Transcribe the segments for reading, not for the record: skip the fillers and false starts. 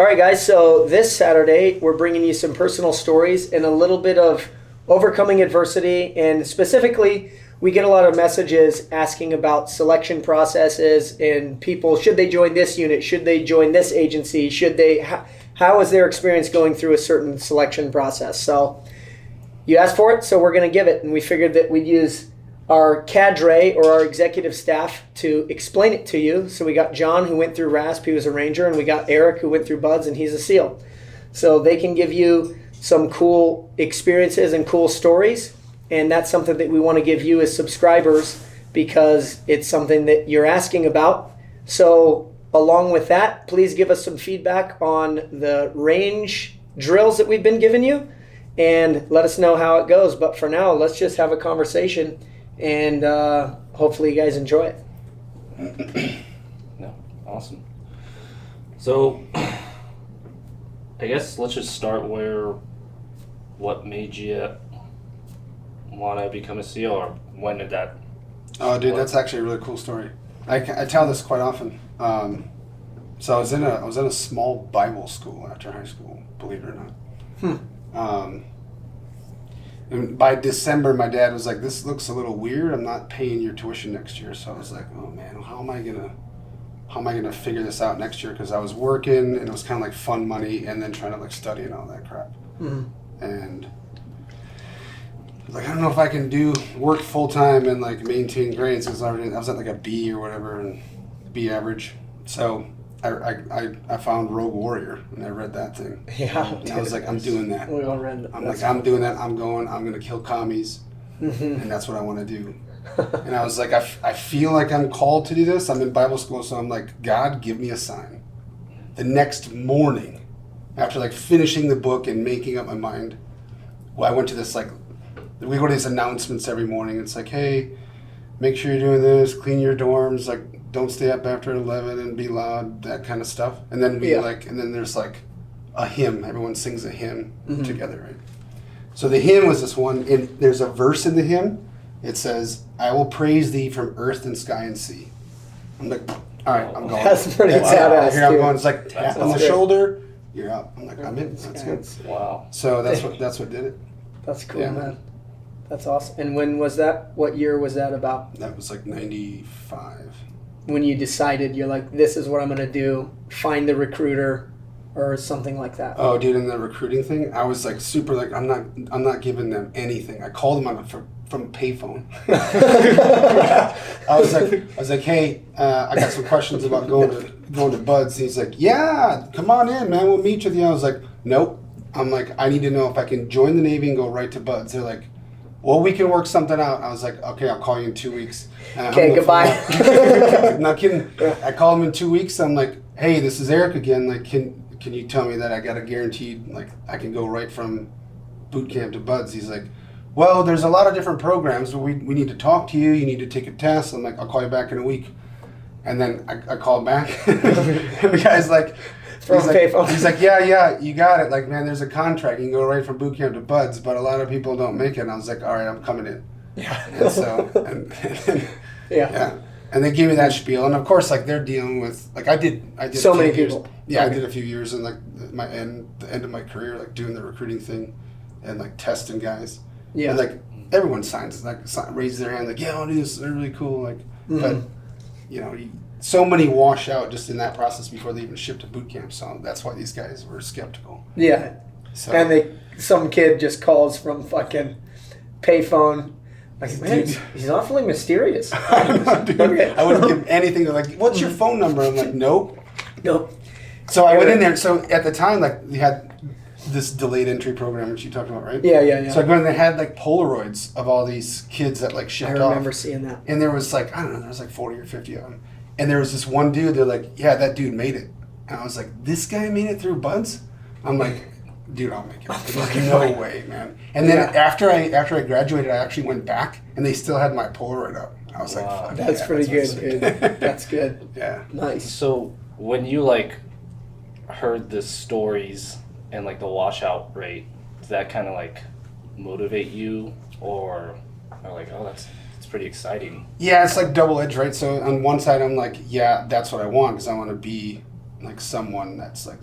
All right, guys. So this Saturday, we're bringing you some personal stories and a little bit of overcoming adversity. And specifically, we get a lot of messages asking about selection processes and people, should they join this unit? Should they join this agency? How is their experience going through a certain selection process? So you asked for it, so we're going to give it. And we figured that we'd use our cadre or our executive staff to explain it to you. So we got John, who went through RASP, he was a Ranger, and we got Eric, who went through BUDS, and he's a SEAL. So they can give you some cool experiences and cool stories, and that's something that we want to give you as subscribers because it's something that you're asking about. So along with that, please give us some feedback on the range drills that we've been giving you and let us know how it goes. But for now, let's just have a conversation and hopefully you guys enjoy it. No, awesome. So I guess let's just start what made you want to become a SEAL, or when did that? Oh, dude, that's actually a really cool story. I tell this quite often. So I was in a small Bible school after high school, believe it or not. And by December, my dad was like, "This looks a little weird. I'm not paying your tuition next year." So I was like, "Oh man, how am I gonna figure this out next year?" Because I was working and it was kind of like fun money, and then trying to like study and all that crap. And I was like, I don't know if I can work full time and like maintain grades because I was at like a B or whatever and B average. So I found Rogue Warrior and I read that thing. Yeah, and I was like, I'm doing that. We all read that. I'm doing that. I'm gonna kill commies, and that's what I want to do. And I was like, I feel like I'm called to do this. I'm in Bible school, so I'm like, God, give me a sign. The next morning, after like finishing the book and making up my mind, well, I went to this we go to these announcements every morning. It's like, hey, make sure you're doing this, clean your dorms, like don't stay up after 11 and be loud, that kind of stuff. And then and then there's like a hymn. Everyone sings a hymn together, right? So the hymn was this one, and there's a verse in the hymn. It says, "I will praise thee from earth and sky and sea." I'm like, all right, I'm going. That's pretty badass. Here I'm going. It's like tap on the shoulder. You're up. I'm like, I'm in. That's good. Wow. So that's what did it. That's cool, man. That's awesome. And when was that? What year was that about? That was like 95. When you decided you're like, this is what I'm going to do, find the recruiter or something like that. Oh, dude, in the recruiting thing, I was like super like, I'm not giving them anything. I called them from payphone. I was like, hey, I got some questions about going to BUDS. He's like, yeah, come on in, man. We'll meet with you. I was like, nope. I'm like, I need to know if I can join the Navy and go right to BUDS. They're like, well, we can work something out. I was like, okay, I'll call you in 2 weeks. Okay, goodbye. Not kidding. I call him in 2 weeks. I'm like, hey, this is Eric again. Like, can you tell me that I got a guaranteed, like, I can go right from boot camp to BUDS? He's like, well, there's a lot of different programs, but we need to talk to you. You need to take a test. I'm like, I'll call you back in a week. And then I called back. And the guy's like, he's like, yeah, you got it. Like, man, there's a contract. You can go right from boot camp to BUDS, but a lot of people don't make it. And I was like, all right, I'm coming in. Yeah. And so, yeah. And they gave me that spiel. And of course, like, they're dealing with, like, I did so many people. Yeah, I did a few years in like the end of my career, like doing the recruiting thing and like testing guys. Yeah. And like everyone raises their hand, like, yeah, I'll do this. They're really cool. Like, but you know, so many wash out just in that process before they even ship to boot camp. So that's why these guys were skeptical. Yeah. So. And some kid just calls from fucking payphone. Like, man, he's awfully mysterious. Dude, okay. I wouldn't give anything. They're like, what's your phone number? I'm like, nope. So I went in there. So at the time, like, we had this delayed entry program, which you talked about, right? Yeah. So I go in, they had like Polaroids of all these kids that like shipped off. I remember seeing that. And there was like, I don't know, there was like 40 or 50 of them. And there was this one dude, they're like, yeah, that dude made it. And I was like, this guy made it through BUDS? I'm like, dude, I'll make it. There's no way, man. And then after I graduated, I actually went back, and they still had my Polaroid up. I was like, fuck, that's pretty good, dude. That's good. Yeah. Nice. So when you like heard the stories and like the washout rate, did that kind of like motivate you, or like, oh, that's pretty exciting? Yeah, it's like double edged, right? So on one side, I'm like, yeah, that's what I want, because I want to be like someone that's like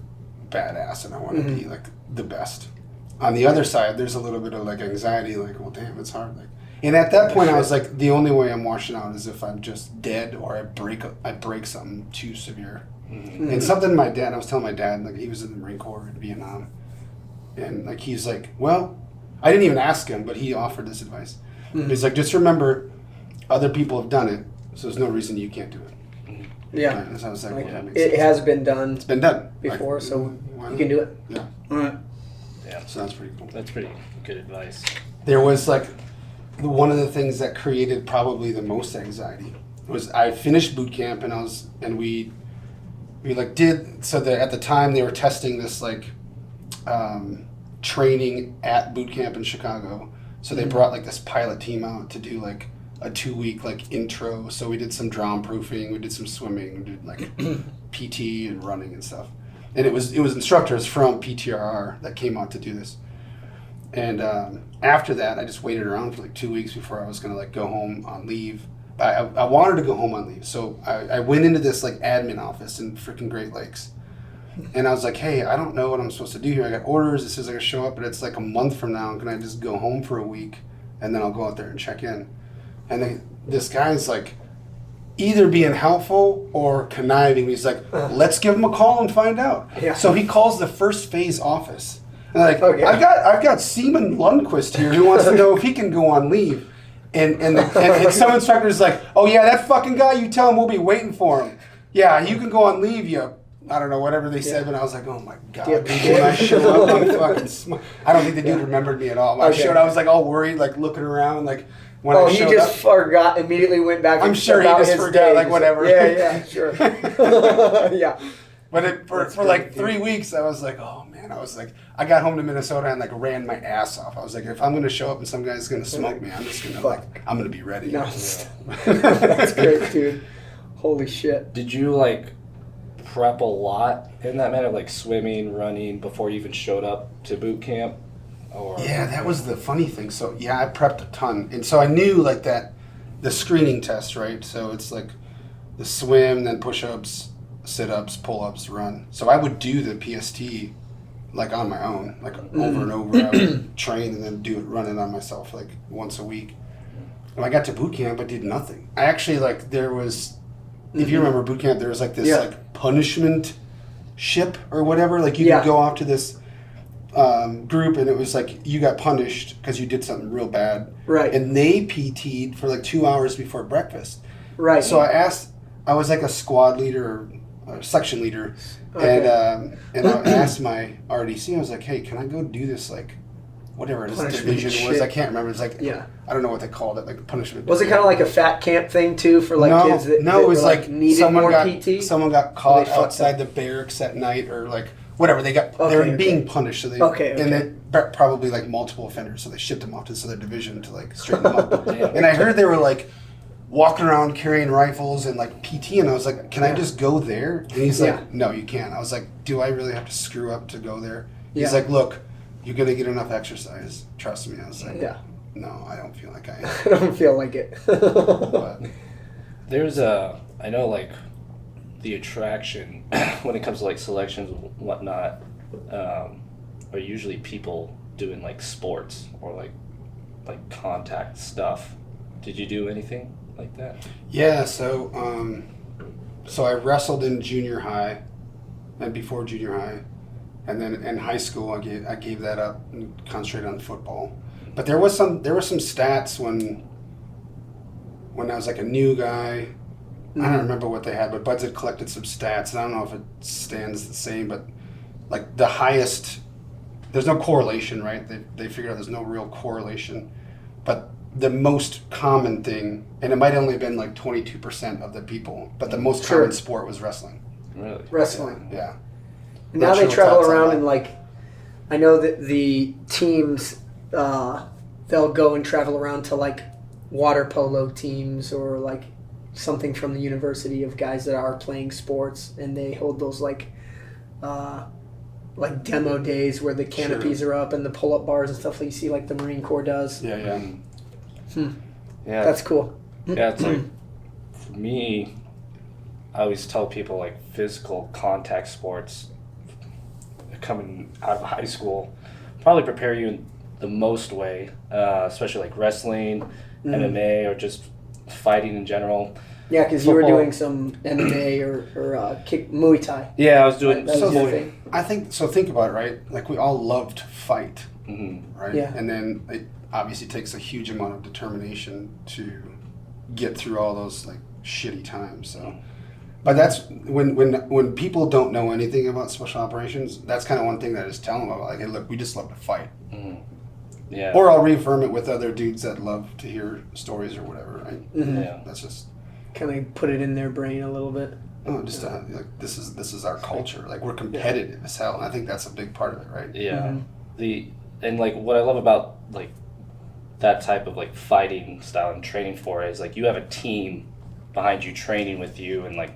badass and I want to be like the best. On the other side, there's a little bit of like anxiety, like, well, damn, it's hard. Like, and at that point, I was like, the only way I'm washing out is if I'm just dead or I break something too severe. And something I was telling my dad, like he was in the Marine Corps in Vietnam, and like he's like, well, I didn't even ask him, but he offered this advice. He's like, just remember, other people have done it, so there's no reason you can't do it. Yeah. And so I was like, well, that makes it sense. has been done. It's been done before, like, so why you not? can do it. Yeah. All right. Yeah. So that's pretty cool. That's pretty good advice. There was like one of the things that created probably the most anxiety was I finished boot camp and we like did so that at the time they were testing this like training at boot camp in Chicago. So they brought like this pilot team out to do like a 2-week like intro. So we did some drown proofing, we did some swimming, we did like PT and running and stuff. And it was instructors from PTRR that came out to do this. And after that, I just waited around for like 2 weeks before I was gonna like go home on leave. But I wanted to go home on leave, so I went into this like admin office in freaking Great Lakes, and I was like, hey, I don't know what I'm supposed to do here. I got orders. It says I gotta show up, but it's like a month from now. Can I just go home for a week, and then I'll go out there and check in? And this guy's like, either being helpful or conniving. He's like, let's give him a call and find out. Yeah. So he calls the first phase office. And like, Okay. I've got Seaman Lundquist here who wants to know if he can go on leave. And some instructor's like, oh yeah, that fucking guy, you tell him we'll be waiting for him. Yeah, you can go on leave, you, I don't know, whatever they said, but I was like, oh my God. Yeah. When I show up, I'm fucking I don't think the dude remembered me at all. When I showed up, I was like all worried, like looking around, like when I He showed just up. forgot, immediately went back I'm and sure he about just his forgot, days. like, whatever. Yeah, sure. Yeah. But for like 3 weeks, I was like, oh man, I got home to Minnesota and like ran my ass off. I was like, if I'm gonna show up and some guy's gonna smoke me, I'm just gonna I'm gonna be ready. No. That's great, dude. Holy shit. Did you like prep a lot in that matter, like swimming, running, before you even showed up to boot camp? Or Yeah, that was the funny thing. So yeah, I prepped a ton, and so I knew like that the screening test, right? So it's like the swim, then push-ups, sit-ups, pull-ups, run. So I would do the PST like on my own, like over and over. I would train and then run it on myself like once a week. When I got to boot camp, I did nothing. I actually like there was, if you remember boot camp, there was like this like punishment ship or whatever. Like you could go off to this group and it was like you got punished because you did something real bad. Right. And they PT'd for like 2 hours before breakfast. Right. So I was like a squad leader or section leader. Okay. And I asked my RDC, I was like, hey, can I go do this like whatever this Punishment division was? shit. I can't remember. It's like I don't know what they called it, like punishment. Was it kind of like a fat camp thing too for like kids that, it that was were, like needed someone more got PT? someone got caught fucked outside the barracks at night or like whatever they were being punished. So they and then probably like multiple offenders, so they shipped them off to this other division to like straighten them up. And I heard they were like walking around carrying rifles and like PT, and I was like, can I just go there? And he's like, no, you can't. I was like, do I really have to screw up to go there? He's like, look, you're gonna get enough exercise, trust me. I was like, no, I don't feel like I am. I don't feel like it. But there's I know like the attraction when it comes to like selections and whatnot are usually people doing like sports or like contact stuff. Did you do anything like that? yeah, so I wrestled in junior high and before junior high, and then in high school I gave that up and concentrated on football. But there were some stats when I was like a new guy. I don't remember what they had, but Buds had collected some stats, and I don't know if it stands the same, but like the highest, there's no correlation, right? They figured out there's no real correlation, but the most common thing, and it might only have been like 22% of the people, but the most common sport was wrestling. Really? Wrestling. Yeah. Now they travel around and like, I know that the teams, they'll go and travel around to like water polo teams or like something from the university of guys that are playing sports, and they hold those like demo days where the canopies are up and the pull-up bars and stuff like you see like the Marine Corps does. Yeah. Yeah. That's cool. Yeah, it's like for me, I always tell people like physical contact sports coming out of high school probably prepare you in the most way, especially like wrestling, MMA, or just fighting in general. Yeah, because you were doing some MMA or kick Muay Thai. Yeah, I was doing That was some your thing. I think so. Think about it, right? Like we all love to fight, right? Yeah. And then it obviously takes a huge amount of determination to get through all those like shitty times. So, but that's when people don't know anything about special operations. That's kind of one thing that I just tell them about. Like, hey, look, we just love to fight. Yeah. Or I'll reaffirm it with other dudes that love to hear stories or whatever, right? Yeah. That's just Kind of put it in their brain a little bit. just like this is our culture. Like we're competitive as hell, and I think that's a big part of it, right? Yeah. And like what I love about like that type of like fighting style and training for it is like you have a team behind you training with you, and like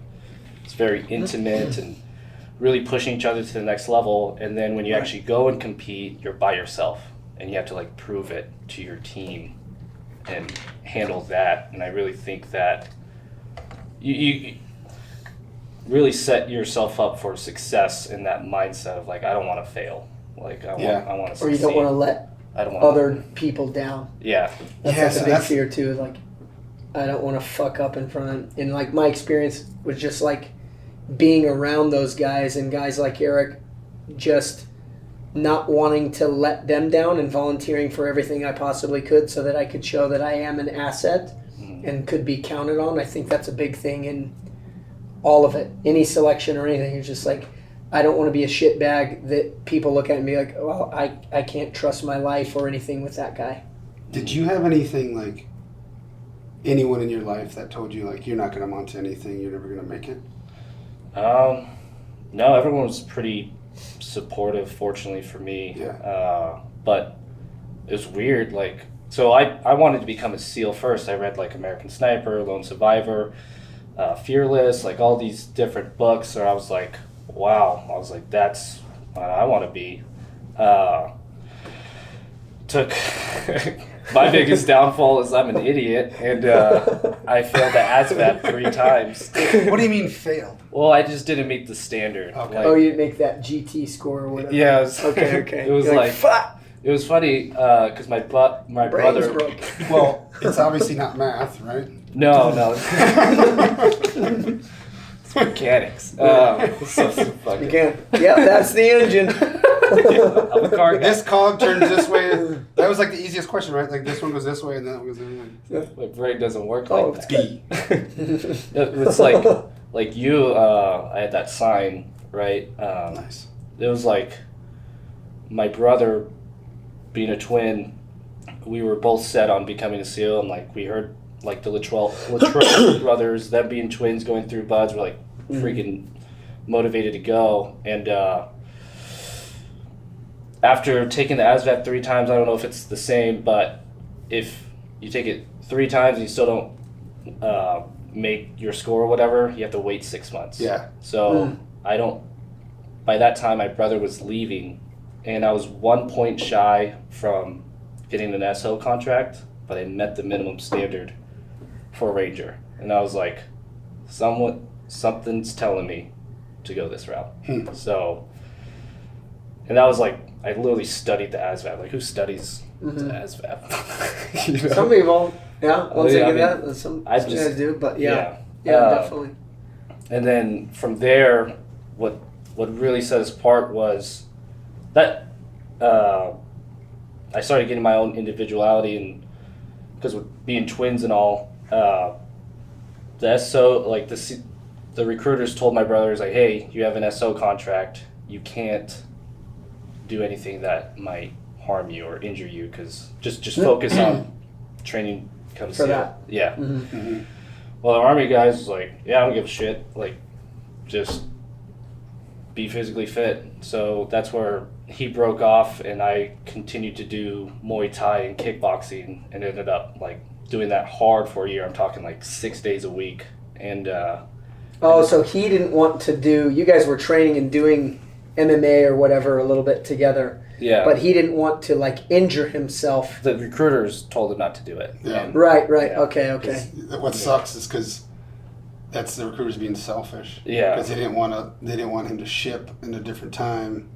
it's very intimate and really pushing each other to the next level. And then when you actually go and compete, you're by yourself and you have to like prove it to your team and handle that. And I really think that you really set yourself up for success in that mindset of like, I don't want to fail. Like I want to succeed. Or you don't want to let I don't want other people down. Yeah. That's Yeah, like so a big that's- fear too. Like, I don't want to fuck up in front of. And like my experience was just like being around those guys and guys like Eric, just not wanting to let them down and volunteering for everything I possibly could so that I could show that I am an asset and could be counted on. I think that's a big thing in all of it. Any selection or anything. It's just like, I don't want to be a shitbag that people look at and be like, well, I can't trust my life or anything with that guy. Did you have anything like anyone in your life that told you like you're not going to amount to anything, you're never going to make it? No, everyone was pretty supportive, fortunately for me. Yeah. But it was weird. Like, so I wanted to become a SEAL first. I read like American Sniper, Lone Survivor, Fearless, like all these different books. So I was like, wow. I was like, that's what I want to be. Took my biggest downfall is I'm an idiot, and I failed the ASVAB 3 times. What do you mean failed? Well, I just didn't meet the standard. Okay. Like, Oh, you make that GT score or whatever. yeah, it was, Okay. It was You're like fuck. it was funny because my Brain's brother. broke. Well, it's obviously not math, right? No, it's mechanics. So fucking. You can't. Yep, that's the engine. I'm a car guy. This cog turns this way. That was like the easiest question, right? Like this one goes this way and that one goes this way. My brain doesn't work Oh, like that. It's like you. I had that sign, right? Nice. It was like my brother being a twin. We were both set on becoming a SEAL, and like we heard like the Luttrell brothers, them being twins, going through buds. We're like freaking motivated to go. And after taking the ASVAB 3 times, I don't know if it's the same, but if you take it 3 times and you still don't make your score or whatever, you have to wait 6 months. Yeah. So I don't. By that time, my brother was leaving, and I was 1 point shy from getting an SO contract, but I met the minimum standard for a Ranger, and I was like, something's telling me to go this route. So, and that was like, I literally studied the ASVAB. Like, who studies the ASVAB? You know? Some people, once they Yeah, get I mean, that, some just- guys do, but yeah, Uh, definitely. And then from there, what really set us apart was that I started getting my own individuality, and because with being twins and all, the SO, like the recruiters told my brothers, like, hey, you have an SO contract, you can't do anything that might harm you or injure you, because just focus on training comes For to that. Yeah. Mm-hmm. Well, the Army guys was like, yeah, I don't give a shit. Like, just be physically fit. So that's where he broke off, and I continued to do Muay Thai and kickboxing, and ended up like doing that hard for a year. I'm talking like 6 days a week. And So he didn't want to do. You guys were training and doing MMA or whatever a little bit together. yeah, But he didn't want to like injure himself. the recruiters told him not to do it. Yeah. And, Right. Yeah. Okay. What sucks is because that's the recruiters being selfish. Yeah. Because they didn't want him to ship in a different time,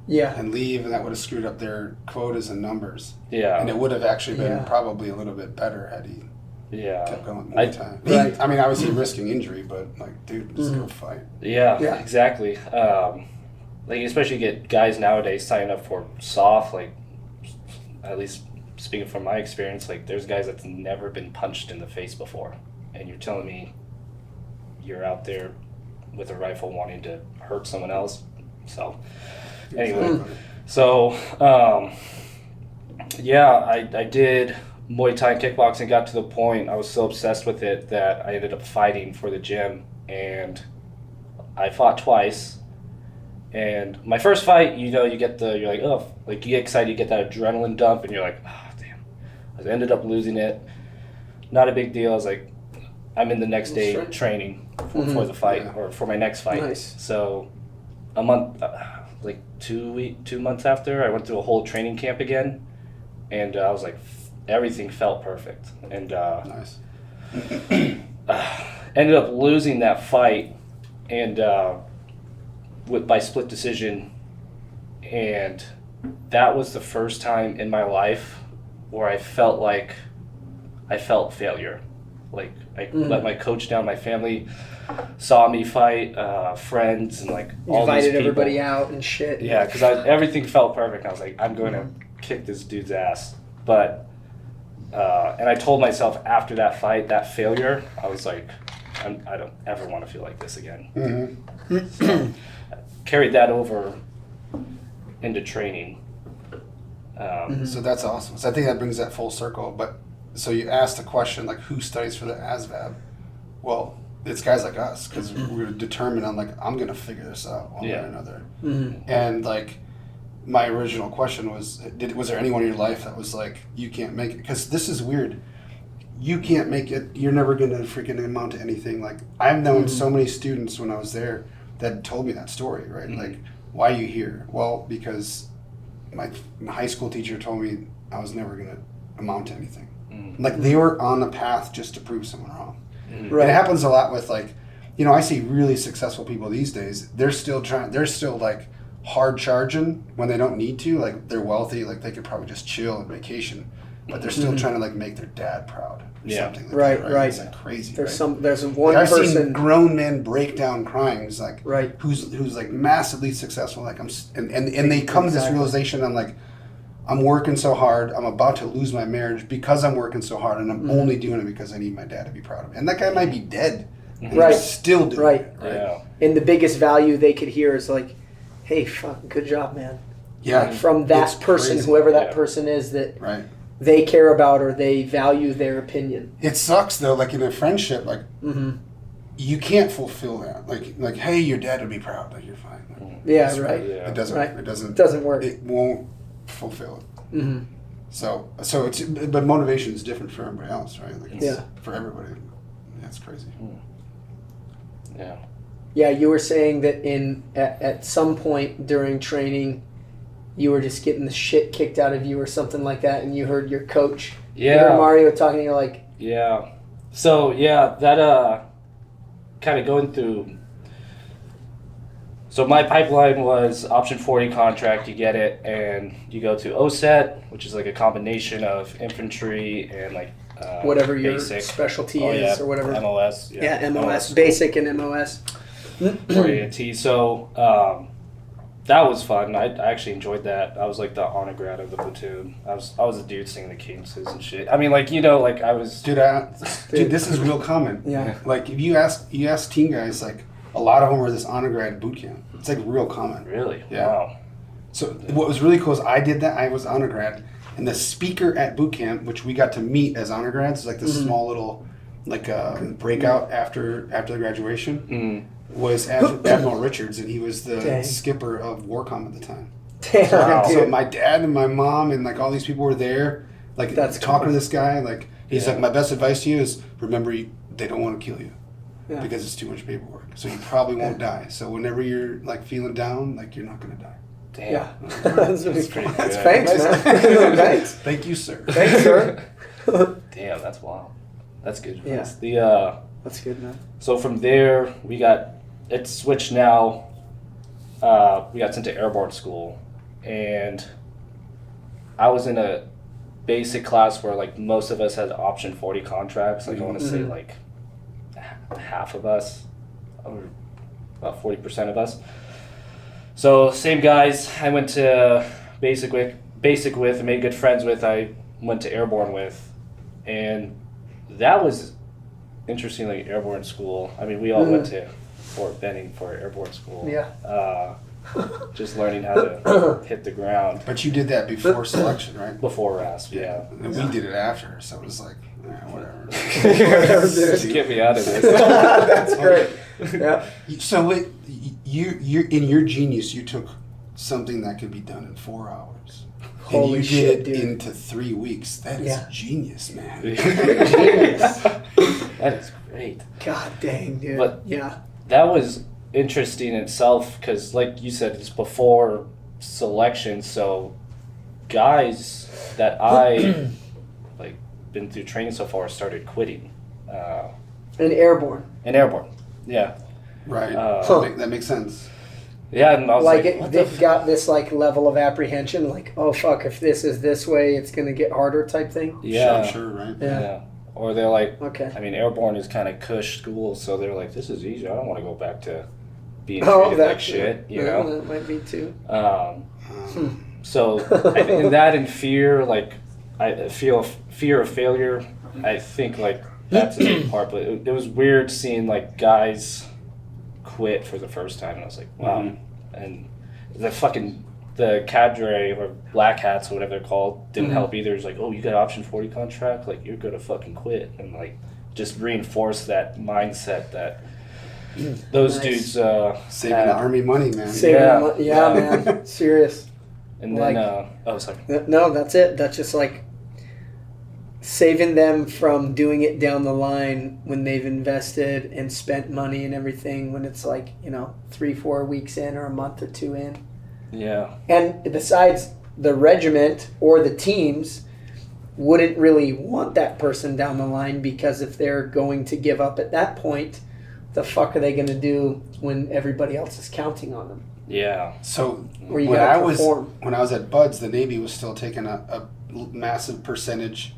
Yeah. and leave, and that would have screwed up their quotas and numbers. Yeah. And it would have actually been Yeah. probably a little bit better had he Yeah. kept going with I- Muay Thai. Right. I mean, obviously risking injury, but like, dude, just go fight. Yeah, Yeah. exactly. Like, especially get guys nowadays signing up for soft, like, at least speaking from my experience, like, there's guys that's never been punched in the face before. And you're telling me you're out there with a rifle wanting to hurt someone else? So, anyway. Exactly. So, yeah, I did Muay Thai and kickboxing, got to the point, I was so obsessed with it that I ended up fighting for the gym, and I fought twice. And my first fight, you know, you're like, oh, like, you get excited, you get that adrenaline dump, and you're like, oh, damn. I ended up losing it. Not a big deal. I was like, I'm in the next day Sure. training for the fight, Yeah. or for my next fight. Nice. So, a month, like 2 months after, I went through a whole training camp again, and I was like, everything felt perfect. And Nice. ended up losing that fight, and by split decision, and that was the first time in my life where I felt failure. Like, I let my coach down, my family saw me fight, friends, and like You all these invited people. everybody out and shit. Yeah, because everything felt perfect. I was like, I'm going to kick this dude's ass. But, and I told myself after that fight, that failure, I was like, I don't ever want to feel like this again. Mm-hmm. So, carried that over into training. So that's awesome. So I think that brings that full circle. But so you asked the question, like, who studies for the ASVAB? Well, it's guys like us, because we're determined on, like, I'm going to figure this out one way or another. And, like, my original question was there anyone in your life that was like, you can't make it? Because this is weird. You can't make it. You're never going to freaking amount to anything. Like, I've known so many students when I was there that told me that story, right? Like, why are you here? Well, because my high school teacher told me I was never going to amount to anything. Like, they were on the path just to prove someone wrong. Right. And it happens a lot with, like, you know, I see really successful people these days. They're still like hard charging when they don't need to. Like, they're wealthy, like they could probably just chill and vacation, but they're still trying to, like, make their dad proud or something like Right, that. right. It's like crazy. There's right? there's one Like, I've seen person. grown men break down crying. It's like, Right. who's like massively successful. Like, and they come to this Exactly. realization. I'm like, I'm working so hard. I'm about to lose my marriage because I'm working so hard, and I'm only doing it because I need my dad to be proud of me. And that guy might be dead. And Right. he's still doing Right. it. Right. Yeah. And the biggest value they could hear is like, hey, fuck, good job, man. Yeah. From that It's person, crazy. whoever that Yeah. person is that Right. they care about or they value their opinion. It sucks though. Like, in a friendship, like, you can't fulfill that. Like, hey, your dad would be proud. Like, you're fine. Like, Yeah, it's right. Yeah. It doesn't. Right. It doesn't. It doesn't work. It won't fulfill it. Mm-hmm. So it's, but motivation is different for everybody else, right? Like, it's Yeah. for everybody. That's crazy. Yeah. Yeah, you were saying that at some point during training, you were just getting the shit kicked out of you or something like that, and you heard your coach, you heard Yeah. Mario talking, and you're like, Yeah. So, yeah, that kind of going through. So my pipeline was option 40 contract, you get it, and you go to OSET, which is like a combination of infantry and like whatever your basic specialty Oh, is yeah, or whatever. MOS. Yeah, MOS, basic and MOS. or AT. So that was fun. I actually enjoyed that. I was like the honor grad of the platoon. I was a dude singing the cadences and shit. I mean, like, you know, like I was. Dude, this is real common. Yeah. Like, if you ask teen guys, like, a lot of them were this honor grad boot camp. It's like real common. Really? Yeah. Wow. So what was really cool is I did that. I was honor grad, and the speaker at boot camp, which we got to meet as honor grads, is like this small little, like, breakout after the graduation, was Admiral Richards, and he was the Dang. skipper of Warcom at the time. Damn, Wow. So dude. my dad and my mom and like all these people were there, like, That's talking cool. to this guy. Like, he's Yeah. like, my best advice to you is remember, they don't want to kill you. Yeah. Because it's too much paperwork. So you probably won't die. So whenever you're like feeling down, like, you're not gonna die. Damn. Yeah. That's pretty good. Thanks, man. Thanks. Thank you, sir. Thanks, sir. Damn, that's wild. That's good. Yeah. That's the That's good, man. so from there it switched now. we got sent to airborne school, and I was in a basic class where like most of us had option 40 contracts. Like I want to say like half of us, or about 40% of us. So same guys I went to basic with, made good friends with, I went to airborne with, and that was interesting. Like airborne school, I mean we all went to Fort Benning for airborne school. Yeah. Just learning how to hit the ground. But you did that before selection, right? Before RASP, yeah. And we did it after, so it was like, whatever. Just get me out of this. That's great. Yeah. So wait, you in your genius, you took something that could be done in 4 hours. Holy and you shit, did it dude. into 3 weeks. That is genius, man. Genius. That is great. God dang, dude. But- yeah. That was interesting in itself because, like you said, it's before selection. So, guys that I like been through training so far started quitting. And airborne. And airborne, yeah, Right. Huh. That makes sense. yeah. And I was like, what the They've got this like level of apprehension, like, oh fuck, if this is this way, it's gonna get harder type thing. yeah, Sure, right? yeah. Or they're like, Okay. I mean, airborne is kind of cush school, so they're like, this is easy. I don't want to go back to being Oh, treated that like shit, you know. That might be too. So I think that and fear, like I feel fear of failure. I think like that's a big part, but it was weird seeing like guys quit for the first time, and I was like, wow. And the cadre or black hats or whatever they're called didn't help either. It's like, oh, you got option 40 contract, like you're gonna fucking quit, and like just reinforce that mindset that those Nice. dudes Saving had. the army money, man. Saving Yeah. money. Yeah, man. Serious. And then like- oh sorry. No, that's it. That's just like saving them from doing it down the line when they've invested and spent money and everything, when it's like, 3-4 weeks in or a month or 2 in. Yeah. And besides, the regiment or the teams wouldn't really want that person down the line, because if they're going to give up at that point, the fuck are they going to do when everybody else is counting on them? Yeah. So Or you when gotta I perform. was at Buds, the Navy was still taking a massive percentage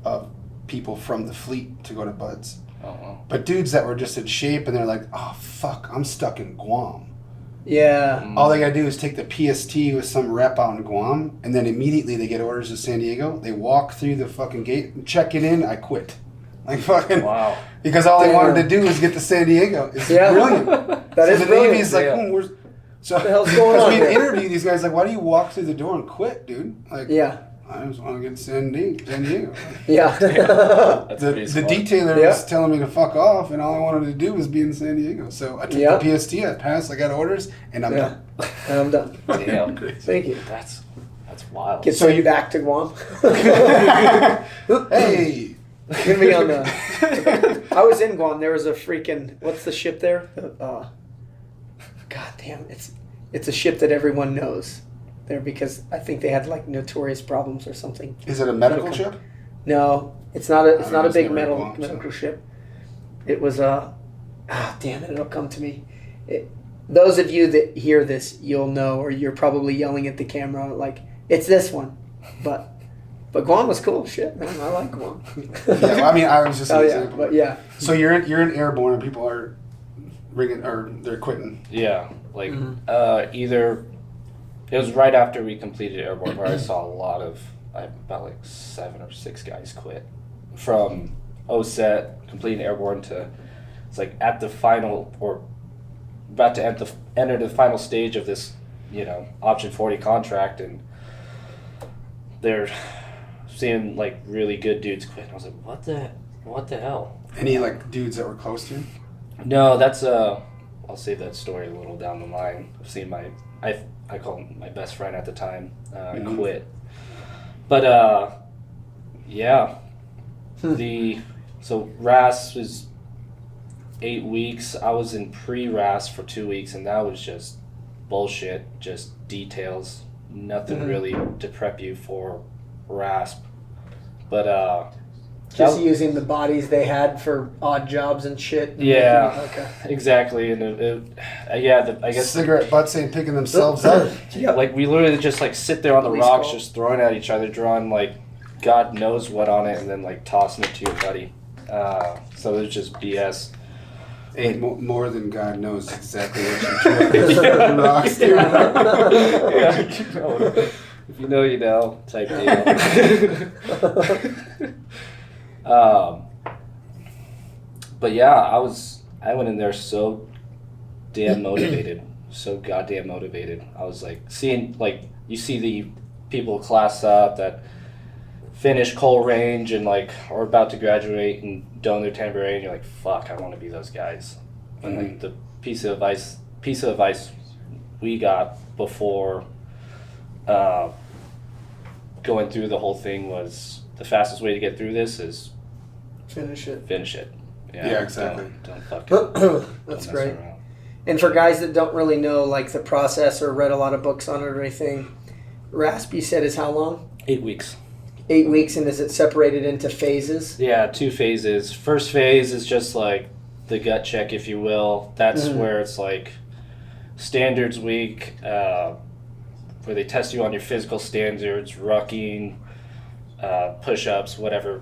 of people from the fleet to go to Buds. Oh well. But dudes that were just in shape and they're like, oh fuck, I'm stuck in Guam. Yeah. All they gotta do is take the PST with some rep out in Guam, and then immediately they get orders to San Diego. They walk through the fucking gate, checking in, I quit. Like fucking, Wow. because all they Damn. wanted to do was get to San Diego. It's Yeah. brilliant. That is the brilliant. Navy's like, Yeah. where's... So, the hell's going because on we here? interview these guys, like, why do you walk through the door and quit, dude? Like, Yeah. I just want to get to San Diego. Yeah. That's The pretty smart. detailer Yeah. was telling me to fuck off, and all I wanted to do was be in San Diego. So I took Yeah. the PST, I passed, I got orders, and I'm Yeah. done. And I'm done. Damn. Thank you. That's wild. Get So sent you- back to Guam. Hey! Gonna be on the. I was in Guam. There was a freaking. What's the ship there? God damn! It's a ship that everyone knows there, because I think they had like notorious problems or something. Is it a medical ship? No, it's not a. It's not a was big never in Guam, so- medical ship. It was a. Damn it! It'll come to me. Those of you that hear this, you'll know, or you're probably yelling at the camera like, "It's this one," but Guam was cool. Shit, man, I like Guam. Yeah, well, I mean, I was just an Oh yeah, example. but yeah. So you're in airborne, and people are ringing, or they're quitting. Yeah. Like Mm-hmm. either it was right after we completed airborne where I saw a lot of about like 7 or 6 guys quit from OSET completing airborne to it's like at the final or about to enter the final stage of this option 40 contract, and they're seeing like really good dudes quit. I was like, what the hell? Any like dudes that were close to you? No, that's I'll save that story a little down the line. I've seen I call him my best friend at the time quit, but yeah, so RAS was 8 weeks. I was in pre-RAS for 2 weeks, and that was just bullshit, just details, nothing really to prep you for RASP. But Just using the bodies they had for odd jobs and shit. Yeah. Okay. Exactly, and I guess cigarette butts ain't picking themselves up. Yep. like we literally just like sit there on the Police rocks, call. just throwing at each other, drawing like God knows what on it, and then like tossing it to your buddy. So it was just BS. Hey, more than God knows exactly what you're doing. Rocks, dude. Yeah, if you know, you know, type deal. But yeah, I went in there so damn motivated, so goddamn motivated. I was like seeing, like, you see the people class up that finish Cole Range and like are about to graduate and don their tambourine. You're like, fuck, I want to be those guys. And like the piece of advice we got before going through the whole thing was the fastest way to get through this is Finish it. Yeah, exactly. Don't fucking. That's don't mess great. around. And for guys that don't really know like the process or read a lot of books on it or anything, RASP you said is how long? 8 weeks. 8 weeks, and is it separated into phases? Yeah, 2 phases. First phase is just like the gut check, if you will. That's where it's like standards week, where they test you on your physical standards, rucking, push-ups, whatever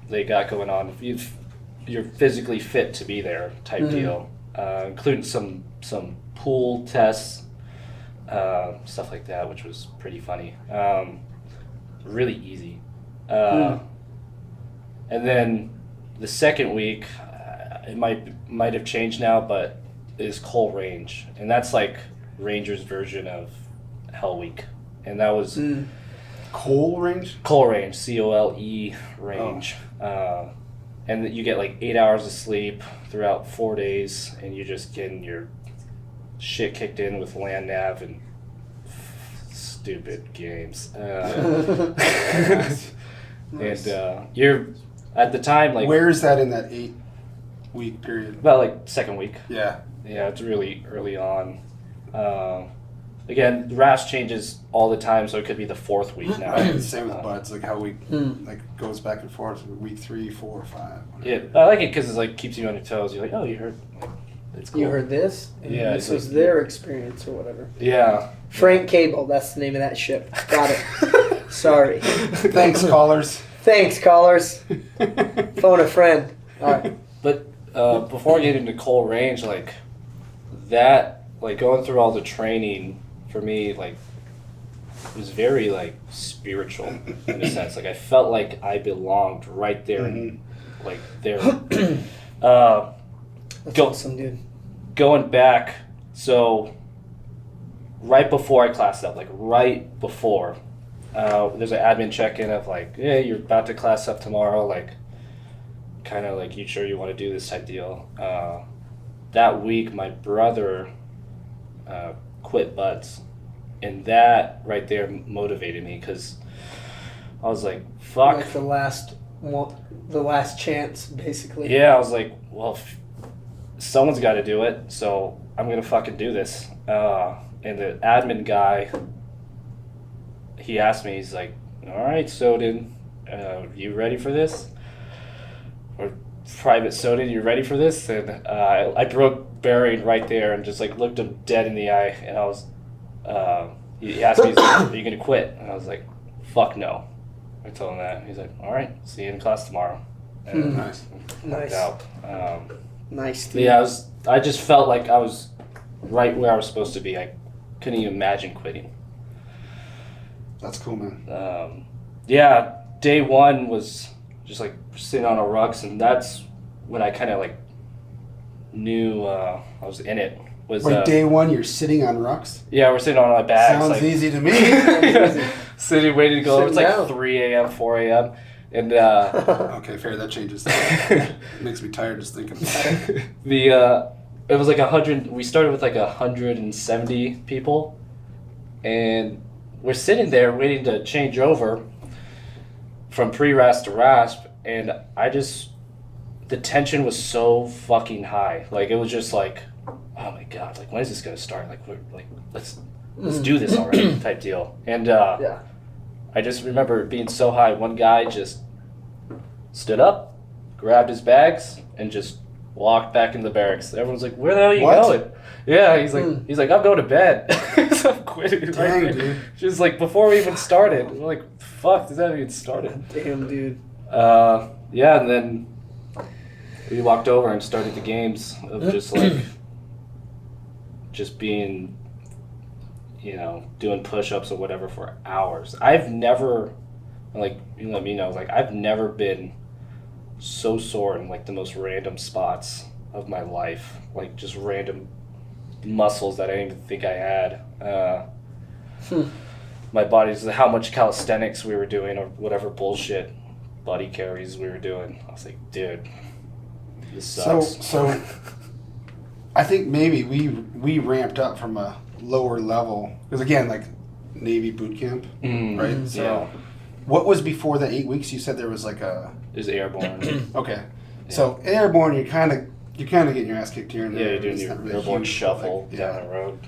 they got going on. If you're physically fit to be there type deal, including some pool tests, stuff like that, which was pretty funny. Really easy. And then the second week, it might have changed now, but is Cole Range, and that's like Rangers' version of Hell Week, and that was Cole Range? Cole Range, COLE range. And that you get like 8 hours of sleep throughout 4 days, and you're just getting your shit kicked in with land nav and stupid games. Nice. And you're at the time like Where is that in that 8-week period? about like second week. Yeah. Yeah, it's really early on. Again, RAS changes all the time, so it could be the 4th week now. Same with butts, like how we like goes back and forth. Week 3, 4, 5. Yeah, I like it because it like keeps you on your toes. You're like, oh, you heard. Like, it's cool. You heard this? And Yeah, this it's was like- their experience or whatever. Yeah. Frank Cable, that's the name of that ship. Got it. Sorry. Thanks, callers. Thanks, callers. Phone a friend. All right. But before getting to Cole Range, like that, like going through all the training for me, like was very like spiritual in a sense. Like I felt like I belonged right there, like there. That's Go- awesome, dude. Going back, so right before I classed up, like right before, there's an admin check-in of like, hey, you're about to class up tomorrow, like kind of like, you sure you want to do this type deal? That week my brother quit buds, and that right there motivated me because I was like, fuck. Like the last chance, basically. Yeah, I was like, well, someone's got to do it, so I'm gonna fucking do this. And the admin guy, he asked me, he's like, all right, Soden, you ready for this? Or Private Soden, you ready for this? And I broke bearing right there and just like looked him dead in the eye, and I was, he asked me, he's like, are you gonna quit? And I was like, fuck no. I told him that. He's like, all right, see you in class tomorrow. And Nice. Nice. out. Nice, But dude. yeah, I just felt like I was right where I was supposed to be. I couldn't even imagine quitting. That's cool, man. Yeah, day one was just like sitting on a rugs, and that's when I kind of like knew I was in it. Was Wait, day one, you're sitting on rucks? yeah, we're sitting on my bags. Sounds like, easy to me. sitting waiting to go over. It's Sitting like down. 3 a.m., 4 a.m. And Okay, fair. That changes. It makes me tired just thinking about it. it was like 100. We started with like 170 people, and we're sitting there waiting to change over from pre-RASP to RASP, and the tension was so fucking high. Like it was just like, oh my god, like when is this gonna start? Like we're like let's do this already type deal. And Yeah. I just remember it being so high. One guy just stood up, grabbed his bags, and just walked back in the barracks. Everyone's like, "Where the hell are you What? going?" Yeah, he's like, "I'm going to bed." So I'm quitting. Dang, Right, dude. just like before we even started. We're like, "Fuck, does that even started?" Damn, dude. Yeah, and then we walked over and started the games of just like just being, doing push-ups or whatever for hours. I've never, like, you let me know, like, I've never been so sore in like the most random spots of my life, like just random muscles that I didn't even think I had. My body's how much calisthenics we were doing or whatever bullshit body carries we were doing. I was like, dude, this sucks. So I think maybe we ramped up from a lower level because again, like Navy boot camp, right? So Yeah. what was before the 8 weeks? You said there was like a Is airborne. okay. Yeah. So airborne, you're kind of getting your ass kicked here and Yeah, there. you're doing It's your not really airborne huge, shuffle like, down the road.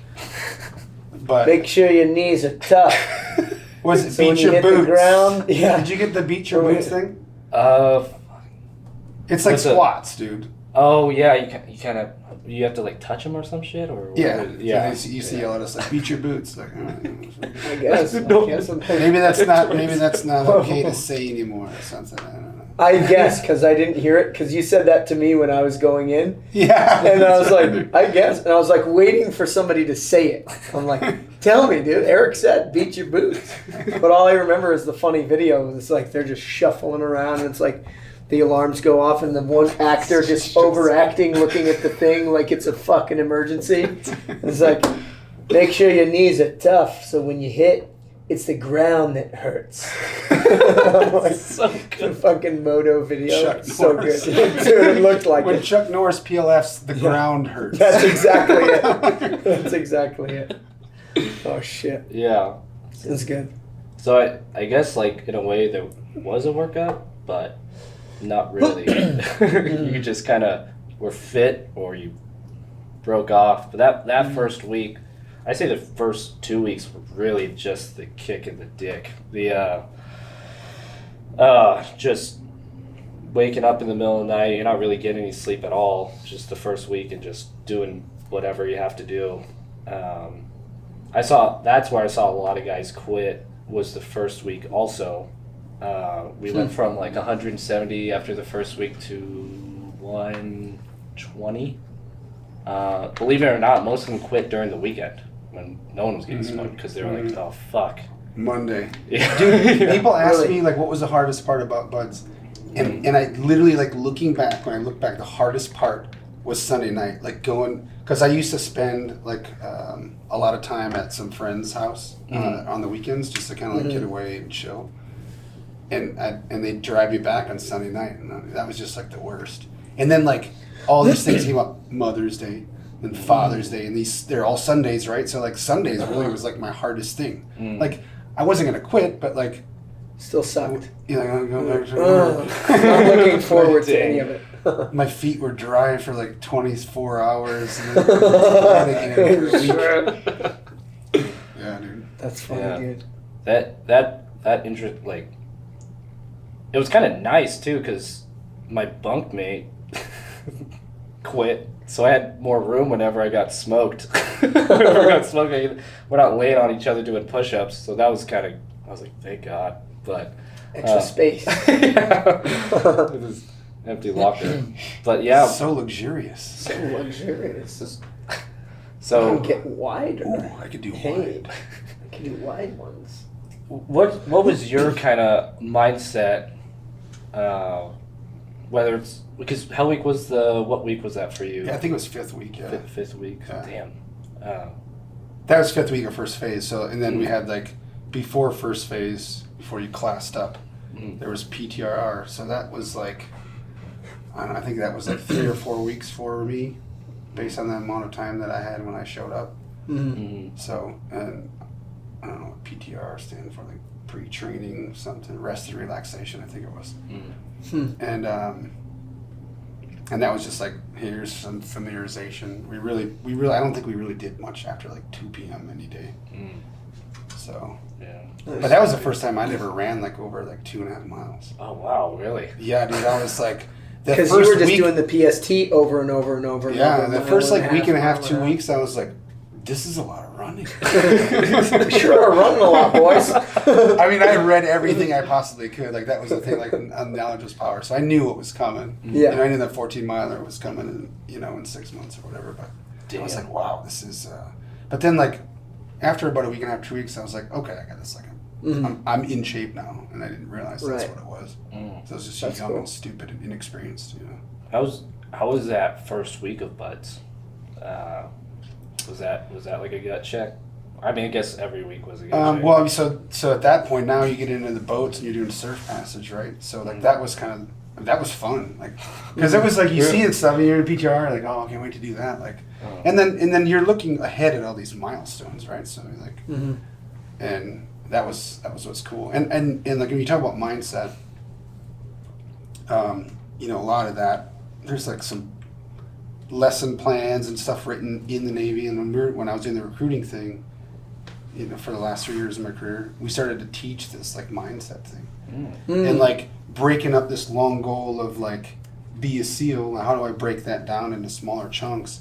But Make sure your knees are tough. was it So when beat you your hit boots? the ground, yeah. Did you get the beat your boots thing? Uh, It's like What's it? squats, dude. oh yeah, you kind of you have to like touch them or some shit or Yeah, yeah. So you see yell at us like beat your boots. Like, I guess. No. maybe that's not okay to say anymore or something. I don't know. I guess because I didn't hear it because you said that to me when I was going in, Yeah, and I was like, I guess, and I was like waiting for somebody to say it. I'm like, tell me, dude. Eric said, "Beat your boots," but all I remember is the funny video. It's like they're just shuffling around, and it's like the alarms go off, and the one actor just overacting, looking at the thing like it's a fucking emergency. It's like, make sure your knees are tough, so when you hit, it's the ground that hurts. Like, So the fucking moto video. Chuck It's so Norris. good. Dude, it looked like when it. Chuck Norris PLF's the ground hurts. That's exactly it. That's exactly it. Oh shit. Yeah. It's good. So I guess like in a way there was a workout, but not really. You just kind of were fit or you broke off. But that first week, I say the first 2 weeks were really just the kick in the dick. The just waking up in the middle of the night, you're not really getting any sleep at all. Just the first week and just doing whatever you have to do. That's where I saw a lot of guys quit. Was the first week also. We went from like 170 after the first week to 120. Believe it or not, most of them quit during the weekend when no one was getting smoked because they were like, "Oh fuck." Monday. Yeah. Dude, people ask Really? me like, what was the hardest part about Buds? And I literally like looking back. When I look back, the hardest part was Sunday night. Like going because I used to spend like a lot of time at some friend's house on the weekends just to kind of like get away and chill. And they'd drive me back on Sunday night, and that was just like the worst. And then like all these things came up, Mother's Day and Father's Day, and they're all Sundays, right? So like Sundays really was like my hardest thing. Like I wasn't gonna quit, but like Still sucked. you know, I'm going back to work. I'm looking forward to any of it. My feet were dry for like 24 hours. And then again for a week. Yeah, dude. That's funny, Yeah. dude. That interest, like, it was kind of nice too because my bunkmate quit, so I had more room whenever I got smoked. Whenever I got smoked, we're not laying on each other doing push-ups, so that was kind of, I was like, thank God. But Extra space. yeah, it was empty locker. But yeah, So luxurious. So luxurious. so Get wider. Ooh, I could do Hey, wide. I can do wide ones. what was your kind of mindset? Whether it's because Hell Week was what week was that for you? Yeah, I think it was fifth week. Yeah, Fifth week. Yeah. Damn. that was fifth week of first phase. So and then we had like before first phase, before you classed up, there was PTRR. So that was like I don't know. I think that was like 3 or 4 weeks for me, based on the amount of time that I had when I showed up. So and I don't know what PTR stands for, like pre-training something, rest and relaxation. I think it was. And that was just like, here's some familiarization. We really I don't think we really did much after like 2 p.m. any day. So, Yeah. but that was the first time I'd ever ran like over like 2.5 miles. Oh wow, really? Yeah, dude, I was like, the Because you first were just week, doing the PST over and over and over. And yeah, over, the mile first like week and a half, mile 2 and a weeks, I was like, this is a lot of running. half. We sure are running a lot, boys. I mean, I read everything I possibly could. Like that was the thing. Like knowledge was power. So I knew what was coming. Yeah. You know, I knew that 14 miler was coming in 6 months or whatever. But I was Damn. like, wow, this is. But then like after about a week and a half, 2 weeks, I was like, okay, I got this. Like I'm in shape now, and I didn't realize that's Right. what it was. Mm. So I was just That's young cool. and stupid and inexperienced. You know. How was that first week of buds? Was that like a gut check? I mean, I guess every week was a gut check. Well, so at that point now you get into the boats and you're doing surf passage, right? So like that was fun, like because it was like you see it stuff and you're in PTR like, oh, I can't wait to do that, like, and then you're looking ahead at all these milestones, right? So like, and that was what's cool, and like when you talk about mindset, you know, a lot of that there's like some lesson plans and stuff written in the Navy, and when I was doing the recruiting thing, you know, for the last 3 years of my career, we started to teach this like mindset thing, and like breaking up this long goal of like be a SEAL. How do I break that down into smaller chunks?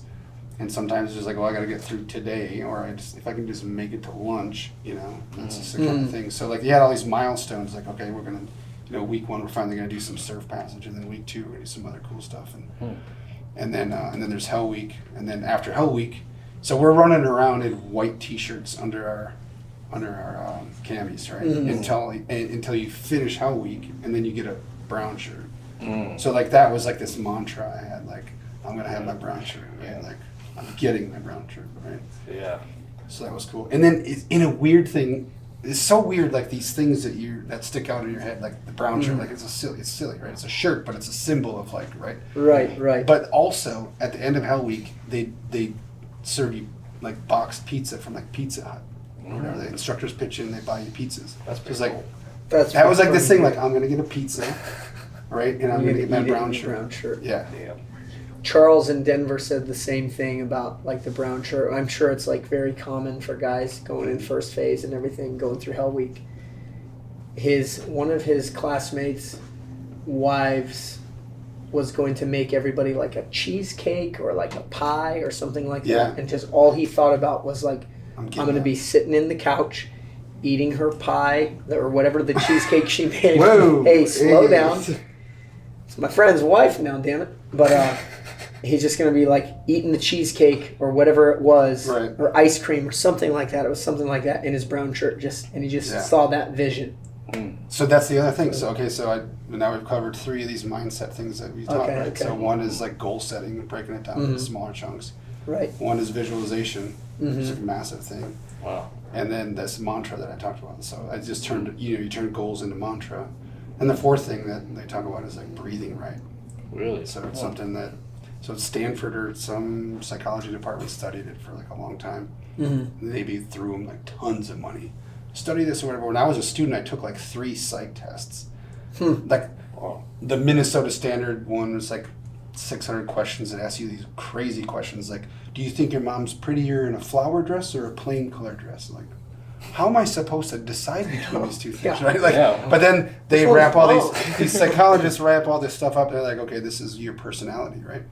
And sometimes it's just like, well, I got to get through today, or if I can just make it to lunch, you know, that's just the kind of thing. So like, you had all these milestones, like, okay, we're gonna, you know, week 1 we're finally gonna do some surf passage, and then week 2 we're gonna do some other cool stuff, and then there's Hell Week, and then after Hell Week, so we're running around in white T-shirts under our camis, right? Until you finish Hell Week, and then you get a brown shirt. So like that was like this mantra I had, like I'm gonna have my brown shirt, right? Like I'm getting my brown shirt, right? Yeah. So that was cool. And then in a weird thing, it's so weird, like these things that stick out in your head, like the brown shirt, like it's silly, right? It's a shirt, but it's a symbol of like, right? Right. But also at the end of Hell Week, they serve you like boxed pizza from like Pizza Hut. Or whatever. The instructors pitch in, they buy you pizzas. That's It was pretty like cool. that was like this thing, like I'm gonna get a pizza, right? And I'm gonna get my brown shirt. Brown shirt. Yeah. Yeah. Charles in Denver said the same thing about like the brown shirt. I'm sure it's like very common for guys going in first phase and everything, going through Hell Week. One of his classmates' wives was going to make everybody like a cheesecake or like a pie or something like that, and just all he thought about was like, I'm going to be sitting in the couch eating her pie or whatever the cheesecake she made. Whoa. Hey, slow down. It's my friend's wife now, damn it. But he's just going to be like eating the cheesecake or whatever it was, right, or ice cream or something like that. It was something like that in his brown shirt, and he just saw that vision. So that's the other thing. So now we've covered 3 of these mindset things that we taught, right? Okay. So one is like goal setting and breaking it down into smaller chunks. Right. One is visualization, which is a massive thing. Wow. And then this mantra that I talked about. So I just turned, you turn goals into mantra. And the 4th thing that they talk about is like breathing right. Really? So it's something that, Stanford or some psychology department studied it for like a long time. Maybe threw them like tons of money. Study this or whatever. When I was a student, I took like 3 psych tests. Like the Minnesota Standard one was like 600 questions that ask you these crazy questions like, do you think your mom's prettier in a flower dress or a plain colored dress? Like, how am I supposed to decide between these two things, right? Like, but then they wrap all these psychologists wrap all this stuff up, and they're like, okay, this is your personality, right?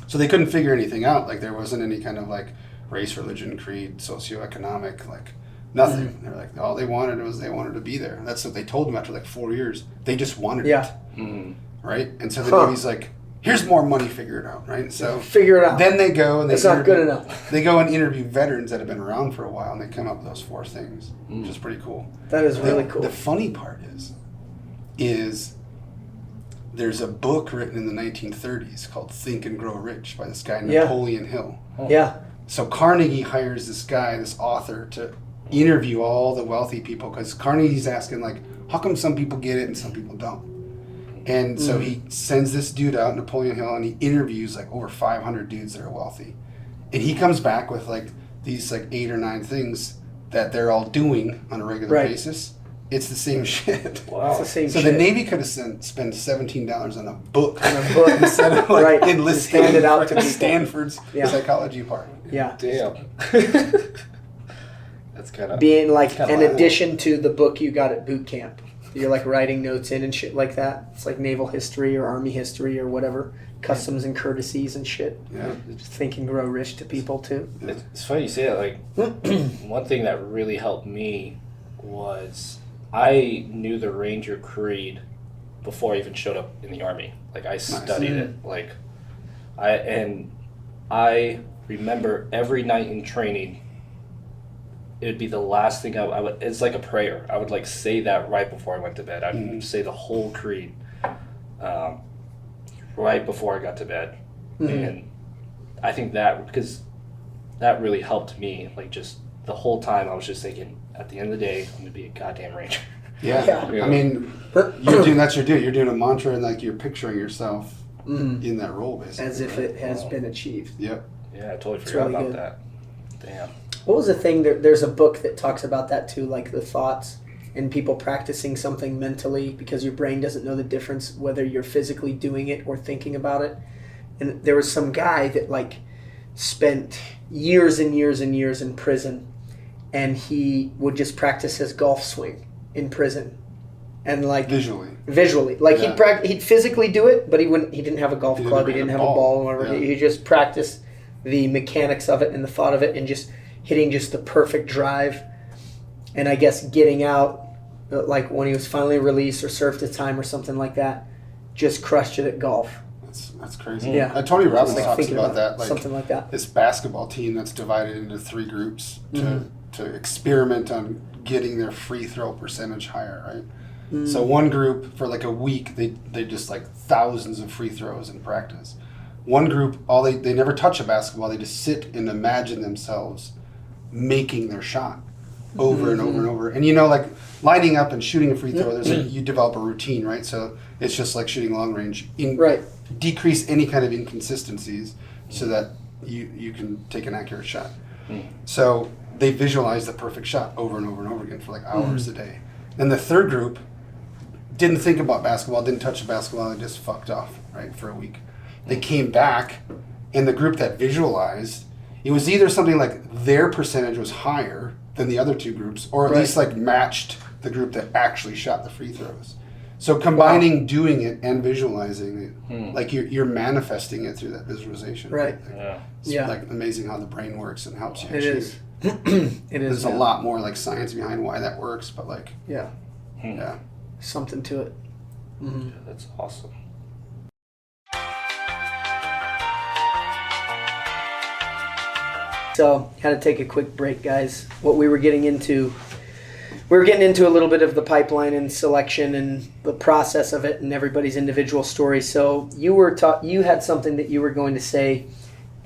So they couldn't figure anything out. Like there wasn't any kind of like race, religion, creed, socioeconomic, like nothing. They're like, all they wanted was they wanted to be there. That's what they told them after like 4 years. They just wanted it, right? And so the Navy's like, here's more money, figure it out, right? So figure it out. Then they go and it's not good enough. They go and interview veterans that have been around for a while, and they come up with those 4 things, which is pretty cool. That is really cool. The funny part is there's a book written in the 1930s called Think and Grow Rich by this guy Napoleon Hill. Yeah. So Carnegie hires this guy, this author, to interview all the wealthy people, because Carnegie's asking like, how come some people get it and some people don't? And so he sends this dude out, Napoleon Hill, and he interviews like over 500 dudes that are wealthy. And he comes back with like these like 8 or 9 things that they're all doing on a regular basis. It's the same shit. Wow. It's the same so shit. the Navy could have spent $17 on a book. Instead of like enlisting hand it out to Stanford's psychology part. Yeah. Damn. That's That's kind of being like kinda an cool. addition to the book you got at boot camp. You're like writing notes in and shit like that. It's like naval history or army history or whatever, customs and courtesies and shit. Yeah. Just Think and Grow Rich to people too. It's funny you say that. Like, one thing that really helped me was I knew the Ranger Creed before I even showed up in the Army. Like, I studied it. Like, I remember every night in training, it would be the last thing I would. It's like a prayer. I would like say that right before I went to bed. I'd say the whole creed right before I got to bed, and I think because that really helped me. Like, just the whole time, I was just thinking, at the end of the day, I'm gonna be a goddamn ranger. Yeah. Yeah. I mean, you're doing that's your dude. You're doing a mantra and like you're picturing yourself in that role, basically. As if it has been achieved. Yep. Yeah, I totally It's forgot really about good. that. Damn. What was the thing? There's a book that talks about that too, like the thoughts and people practicing something mentally because your brain doesn't know the difference whether you're physically doing it or thinking about it. And there was some guy that like spent years and years and years in prison, and he would just practice his golf swing in prison, and like visually, like Yeah. he'd physically do it, but he didn't have a golf He didn't club, he bring a didn't have a ball. ball or whatever. Yeah. He just practiced the mechanics of it and the thought of it, and just hitting just the perfect drive. And I guess getting out, like when he was finally released or served his time or something like that, just crushed it at golf. That's crazy. Yeah. Tony Robbins Just, like, talks thinking about that. Like something like that. this basketball team that's divided into 3 groups to experiment on getting their free throw percentage higher, right? So one group for like a week, they just like thousands of free throws in practice. One group, they never touch a basketball. They just sit and imagine themselves making their shot over and over and over. And you know, like lining up and shooting a free throw, there's like you develop a routine, right? So it's just like shooting long range. Right. Decrease any kind of inconsistencies so that you can take an accurate shot. So they visualize the perfect shot over and over and over again for like hours a day. And the third group didn't think about basketball, didn't touch the basketball, they just fucked off, right, for a week. They came back, and the group that visualized, it was either something like their percentage was higher than the other 2 groups, or at least like matched the group that actually shot the free throws. So combining doing it and visualizing it, like you're manifesting it through that visualization. Right. Yeah. It's like amazing how the brain works and helps you It achieve. is. It is. There's a lot more like science behind why that works, but like Yeah. yeah. Something to it. Yeah, that's awesome. So, had to take a quick break, guys. What we were getting into a little bit of the pipeline and selection and the process of it and everybody's individual story. So, you had something that you were going to say,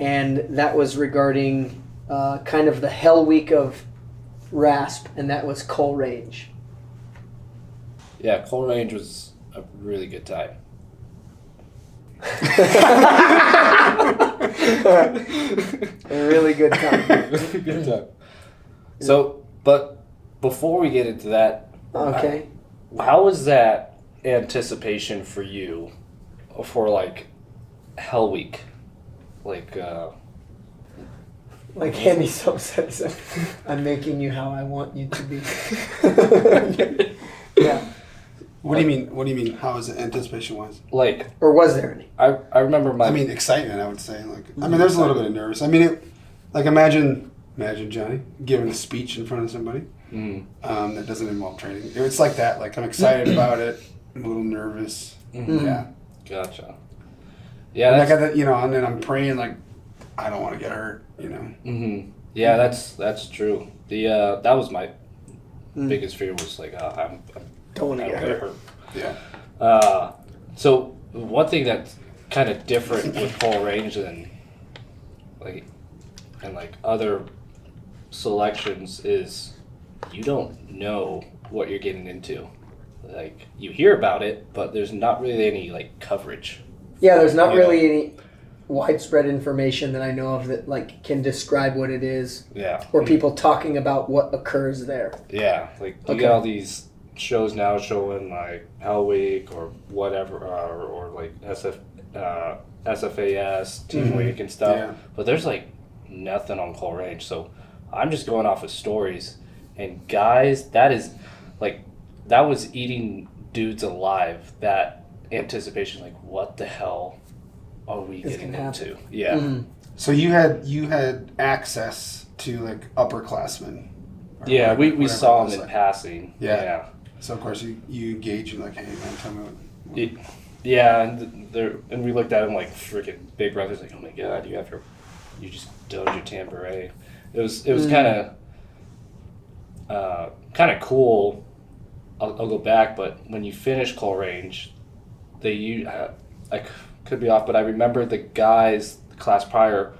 and that was regarding kind of the hell week of RASP, and that was Coal Range. Yeah, Coal Range was a really good time. A really good time. Good time. So, but before we get into that, Okay. how was that anticipation for you for like Hell Week? Like, Like Andy so says, I'm making you how I want you to be. Yeah. What do you mean? What do you mean? How is it anticipation wise? like Or was there any? I remember my. I mean, excitement. I would say. Like, I mean, there's a little bit of nervous. I mean, like imagine Johnny giving a speech in front of somebody that doesn't involve training. It's like that. Like I'm excited about it. I'm a little nervous. Yeah. Gotcha. Yeah, And I that's, got that. You know, and then I'm praying like I don't want to get hurt. You know. yeah, that's true. The that was my biggest fear was like I'm Don't want to I get don't hurt. Yeah. So one thing that's kind of different with Coal Range than like other selections is you don't know what you're getting into. Like you hear about it, but there's not really any like coverage. Yeah, there's not You really know. any widespread information that I know of that like can describe what it is, Yeah. or people talking about what occurs there. Yeah, like you Okay. get all these shows now showing like Hell Week or whatever, or like SFAS, Team Week and stuff. Yeah. But there's like nothing on Coal Range, so I'm just going off of stories. And guys, that is like, that was eating dudes alive. That anticipation, like, what the hell are we getting into? Yeah. Mm-hmm. So you had access to like upperclassmen. Yeah, we whatever saw it was them in like. passing. Yeah. So of course you engage and like, hey man, tell me what. Yeah, and we looked at him like freaking big brothers, like, oh my god, you just dozed your tambourine. It was kind of cool. I'll go back, but when you finish Cole Range, I could be off, but I remember the guys, the class prior,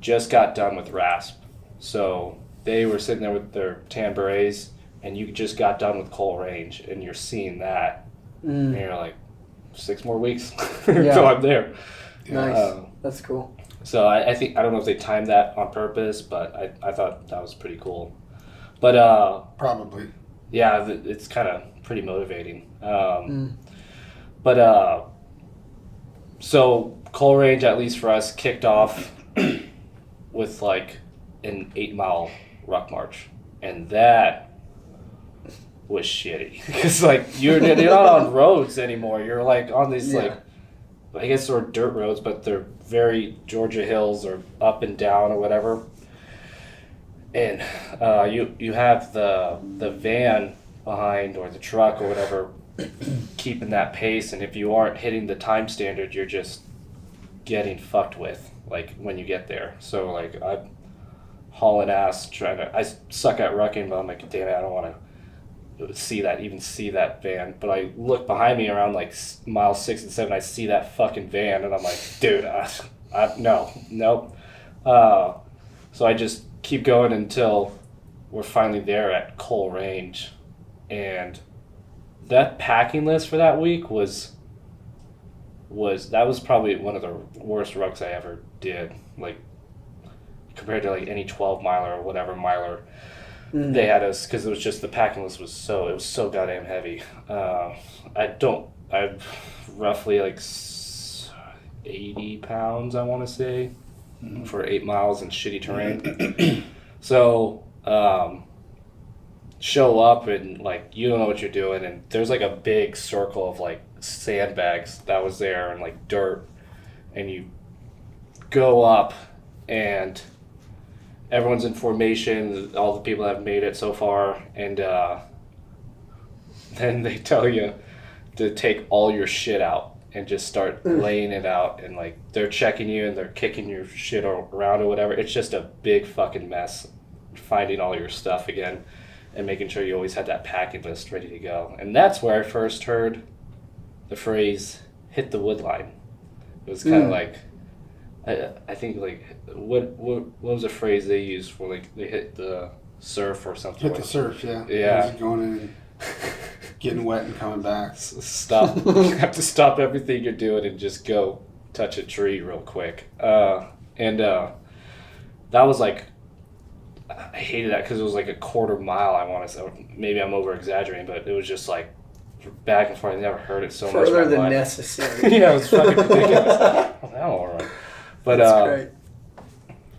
just got done with RASP, so they were sitting there with their tambourines, and you just got done with Cole Range, and you're seeing that, and you're like, 6 more weeks until I'm there. Nice. That's cool. So I think, I don't know if they timed that on purpose, but I thought that was pretty cool. But Probably. yeah, it's kind of pretty motivating. But so Cole Range, at least for us, kicked off with like an 8-mile ruck march, and that was shitty because like you're not on roads anymore. You're like on these like, I guess they're dirt roads, but they're very Georgia hills or up and down or whatever. And you have the van behind, or the truck or whatever, keeping that pace, and if you aren't hitting the time standard, you're just getting fucked with like when you get there. So like I'm hauling ass I suck at rucking, but I'm like, damn it, I don't want to see that van. But I look behind me around like mile 6 and 7, I see that fucking van, and I'm like, dude, nope. So I just keep going until we're finally there at Cole Range, and that packing list for that week was probably one of the worst rucks I ever did, like compared to like any 12 miler or whatever miler they had us, because it was just, the packing list was so goddamn heavy. I'm roughly like 80 pounds, I want to say, for 8 miles in shitty terrain. So show up and like you don't know what you're doing, and there's like a big circle of like sandbags that was there and like dirt, and you go up and everyone's in formation, all the people that have made it so far, and then they tell you to take all your shit out and just start laying it out, and like they're checking you and they're kicking your shit around or whatever. It's just a big fucking mess finding all your stuff again and making sure you always had that packing list ready to go. And that's where I first heard the phrase "hit the wood line." It was kind of like, I think like what was the phrase they used for like they hit the surf or something? Hit the surf, yeah. Yeah. Just going in and getting wet and coming back. Stop. You have to stop everything you're doing and just go touch a tree real quick. And that was like, I hated that because it was like a quarter mile. I want to say, maybe I'm over exaggerating, but it was just like back and forth. I never heard it so much. Further than necessary. Yeah, it was fucking ridiculous. Oh, that all right. But that's great.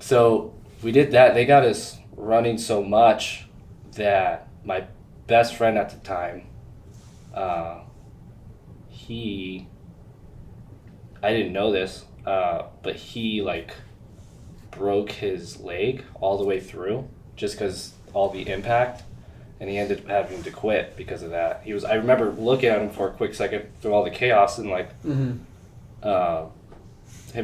So we did that. They got us running so much that my best friend at the time, I didn't know this, but he like broke his leg all the way through just because all the impact, and he ended up having to quit because of that. I remember looking at him for a quick second through all the chaos and like him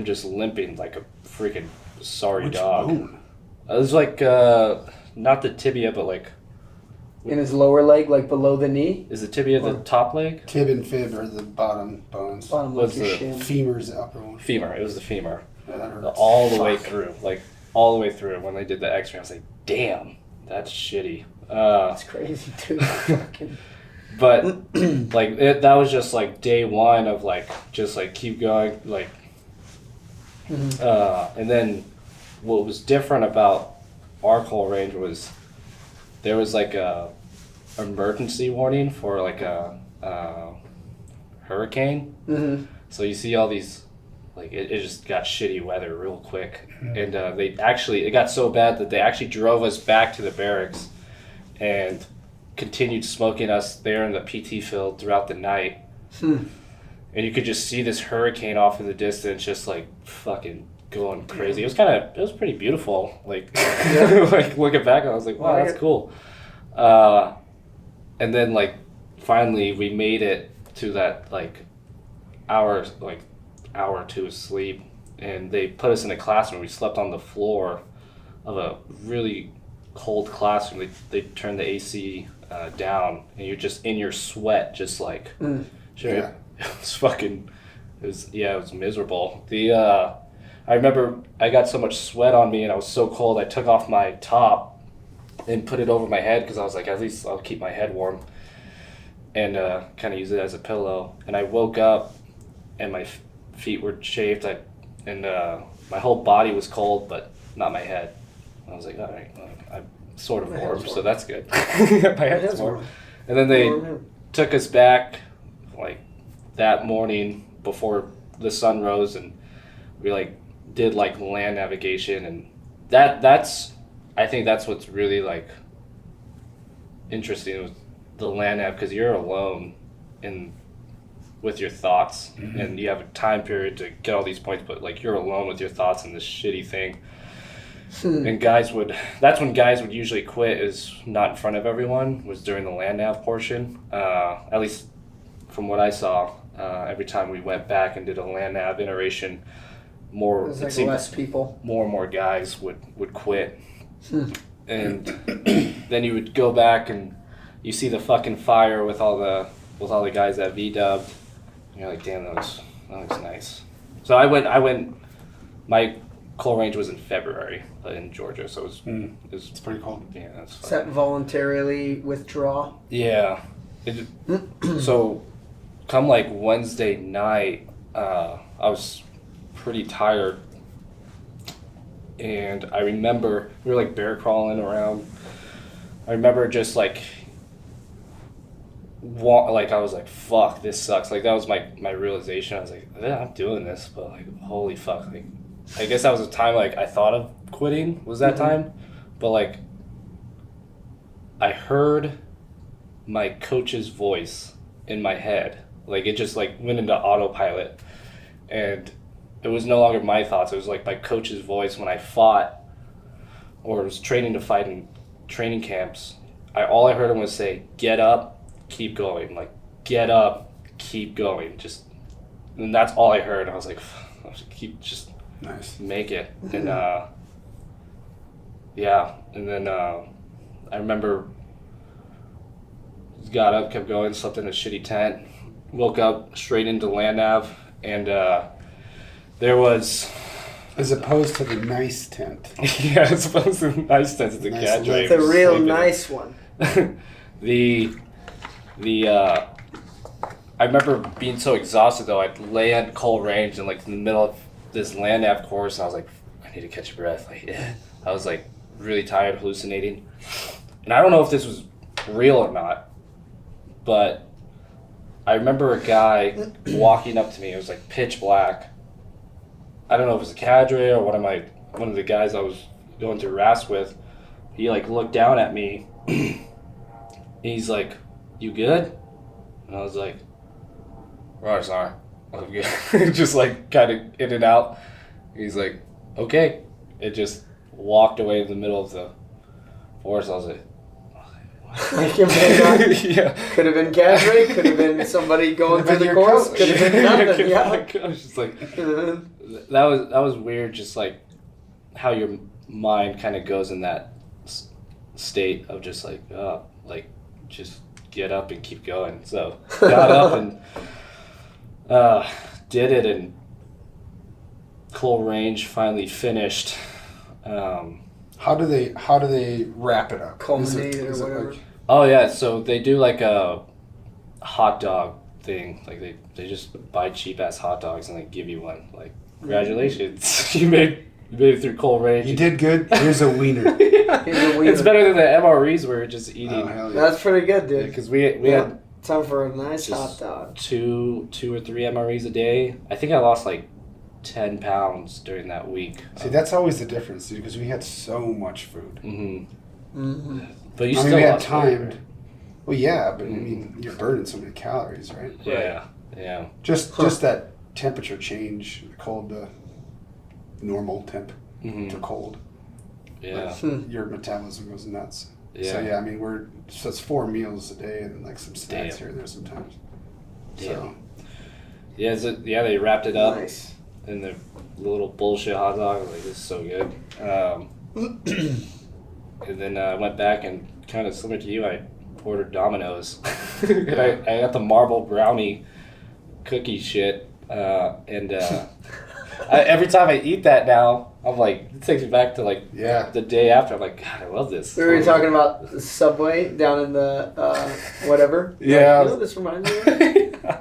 just limping like a freaking sorry dog. Bone? It was like not the tibia, but like In his lower leg, like below the knee. is the tibia the top leg? Tib and fib are the bottom bones. Bottom Was like your the shin. Femur's the upper one. Femur. It was the femur. Yeah, that hurts. All the way Fuck. through. Like all the way through. When they did the x-ray, I was like, damn, that's shitty. That's crazy, dude. Fucking- But like that was just like day one of like just like keep going like and then what was different about our Cole Range was there was like a emergency warning for like a hurricane. So you see all these like it just got shitty weather real quick, and it got so bad that they actually drove us back to the barracks and continued smoking us there in the PT field throughout the night. And you could just see this hurricane off in the distance, just like fucking going crazy. It was pretty beautiful. Like, like looking back, I was like, wow, that's cool. And then like finally we made it to that like hour or two of sleep, and they put us in a classroom. We slept on the floor of a really cold classroom. They turned the AC down, and you're just in your sweat, just like it was miserable. I remember I got so much sweat on me and I was so cold, I took off my top and put it over my head because I was like, at least I'll keep my head warm, and kind of use it as a pillow. And I woke up and my feet were chafed, and my whole body was cold, but not my head. I was like, all right, I'm sort of warm, so that's good. My head's warm. And then they took us back like that morning before the sun rose, and we like did like land navigation, and I think that's what's really like interesting with the land nav, because you're alone with your thoughts, and you have a time period to get all these points, but like you're alone with your thoughts in this shitty thing. And that's when guys would usually quit, is not in front of everyone, was during the land nav portion. At least from what I saw, every time we went back and did a land nav iteration, it seemed less people, more and more guys would quit. And then you would go back and you see the fucking fire with all the guys that V-dubbed, and you're like, damn, that looks nice. So I went. My coal range was in February in Georgia, so it's pretty cold. Yeah, that's fun. Does that voluntarily withdraw? Yeah. So come like Wednesday night, I was pretty tired, and I remember we were like bear crawling around. I remember just like I was like, fuck, this sucks. Like that was my realization. I was like, yeah, I'm doing this, but like, holy fuck. Like, I guess that was a time like I thought of quitting, was that time, but like I heard my coach's voice in my head. Like it just like went into autopilot, and it was no longer my thoughts. It was like my coach's voice when I fought or was training to fight in training camps. All I heard him was say, get up, keep going. Like, get up, keep going. And that's all I heard. I was like, nice. Make it. And and then I remember got up, kept going, slept in a shitty tent, woke up straight into land nav, and there was, as opposed to the nice tent. Yeah, as opposed to the nice tent, the cadre. The real nice one. I remember being so exhausted though. I'd lay at coal range and like in the middle of this land nav course, and I was like, I need to catch a breath. Like, I was like really tired, hallucinating, and I don't know if this was real or not, but I remember a guy walking up to me. It was like pitch black. I don't know if it was a cadre or one of the guys I was going through RASP with. He like looked down at me. He's like, "You good?" And I was like, "Right, sorry, I'm good." Just like kind of in and out. He's like, "Okay." It just walked away in the middle of the forest. I was like, yeah. Could have been cadre, could have been somebody going through the course, could have been nothing. Yeah. I was just like, that was weird. Just like how your mind kind of goes in that state of just like, just get up and keep going. So got up and did it, and coal range finally finished. How do they wrap it up? Culminate or whatever. Oh yeah, so they do like a hot dog thing. Like they just buy cheap ass hot dogs and they give you one. Like, congratulations, you made it through coal range. You did good. Here's a wiener. Yeah. Here's a wiener. It's better than the MREs we were just eating. Oh, hell yeah. That's pretty good, dude. Because we had time for a nice hot dog. Two or three MREs a day. I think I lost like 10 pounds during that week. See, that's always the difference, dude, because we had so much food. Mm-hmm. Mm-hmm. But you I mean, still we had lost weight, timed. right? Well, yeah, but I mean, you're burning so many calories, right? Yeah, yeah. Just that temperature change, cold to normal temp to cold. Yeah. Your metabolism goes nuts. Yeah. So yeah, I mean, it's 4 meals a day and like some snacks Damn. here and there sometimes. Damn. So Yeah, they wrapped it up Nice. in the little bullshit hot dog. Like, this is so good. And then I went back and kind of similar to you, I ordered Domino's. And I got the marble brownie cookie shit. Every time I eat that now, I'm like, it takes me back to like yeah, the day after. I'm like, God, I love this. We were talking about the Subway down in the whatever. Yeah. Like, you know what this reminds me of?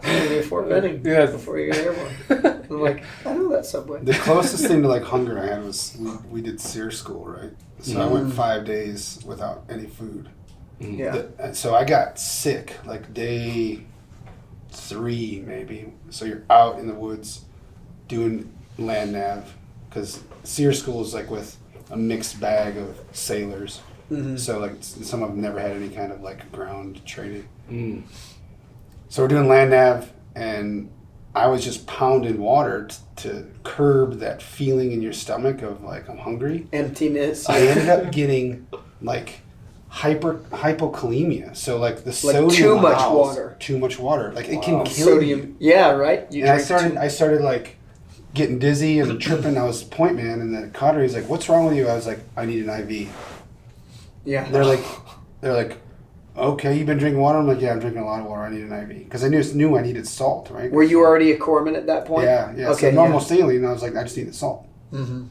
Maybe Fort Benning. Yeah. Before you get airborne. I'm like, I know that Subway. the closest thing to like hunger I had was we did SEER school, right? So I went 5 days without any food. Yeah. And so I got sick like day 3 maybe. So you're out in the woods doing land nav because SEER school is like with a mixed bag of sailors. So like some of them never had any kind of like ground training. So we're doing land nav, and I was just pounding water to curb that feeling in your stomach of like I'm hungry. Emptiness. I ended up getting like hypokalemia. So like the sodium too much levels- water. Too much water. Like it can kill Sodium. you. Yeah, right? You And drink I started like getting dizzy and tripping. I was point man, and the cadre's like, "What's wrong with you?" I was like, "I need an IV." Yeah. And they're like, "Okay, you've been drinking water." I'm like, "Yeah, I'm drinking a lot of water. I need an IV," because I knew I needed salt, right? Were you already a corpsman at that point? Yeah. Okay. So normal saline, and I was like, I just need the salt. Mm-hmm.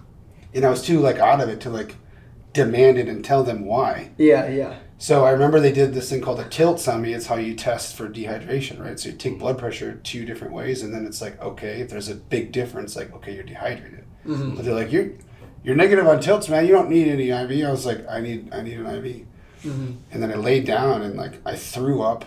And I was too like out of it to like demand it and tell them why. Yeah. So I remember they did this thing called a tilt on me. It's how you test for dehydration, right? So you take blood pressure 2 different ways, and then it's like, okay, if there's a big difference, like, okay, you're dehydrated. But they're like, you're negative on tilts, man. You don't need any IV. I was like, I need an IV. And then I laid down and like I threw up.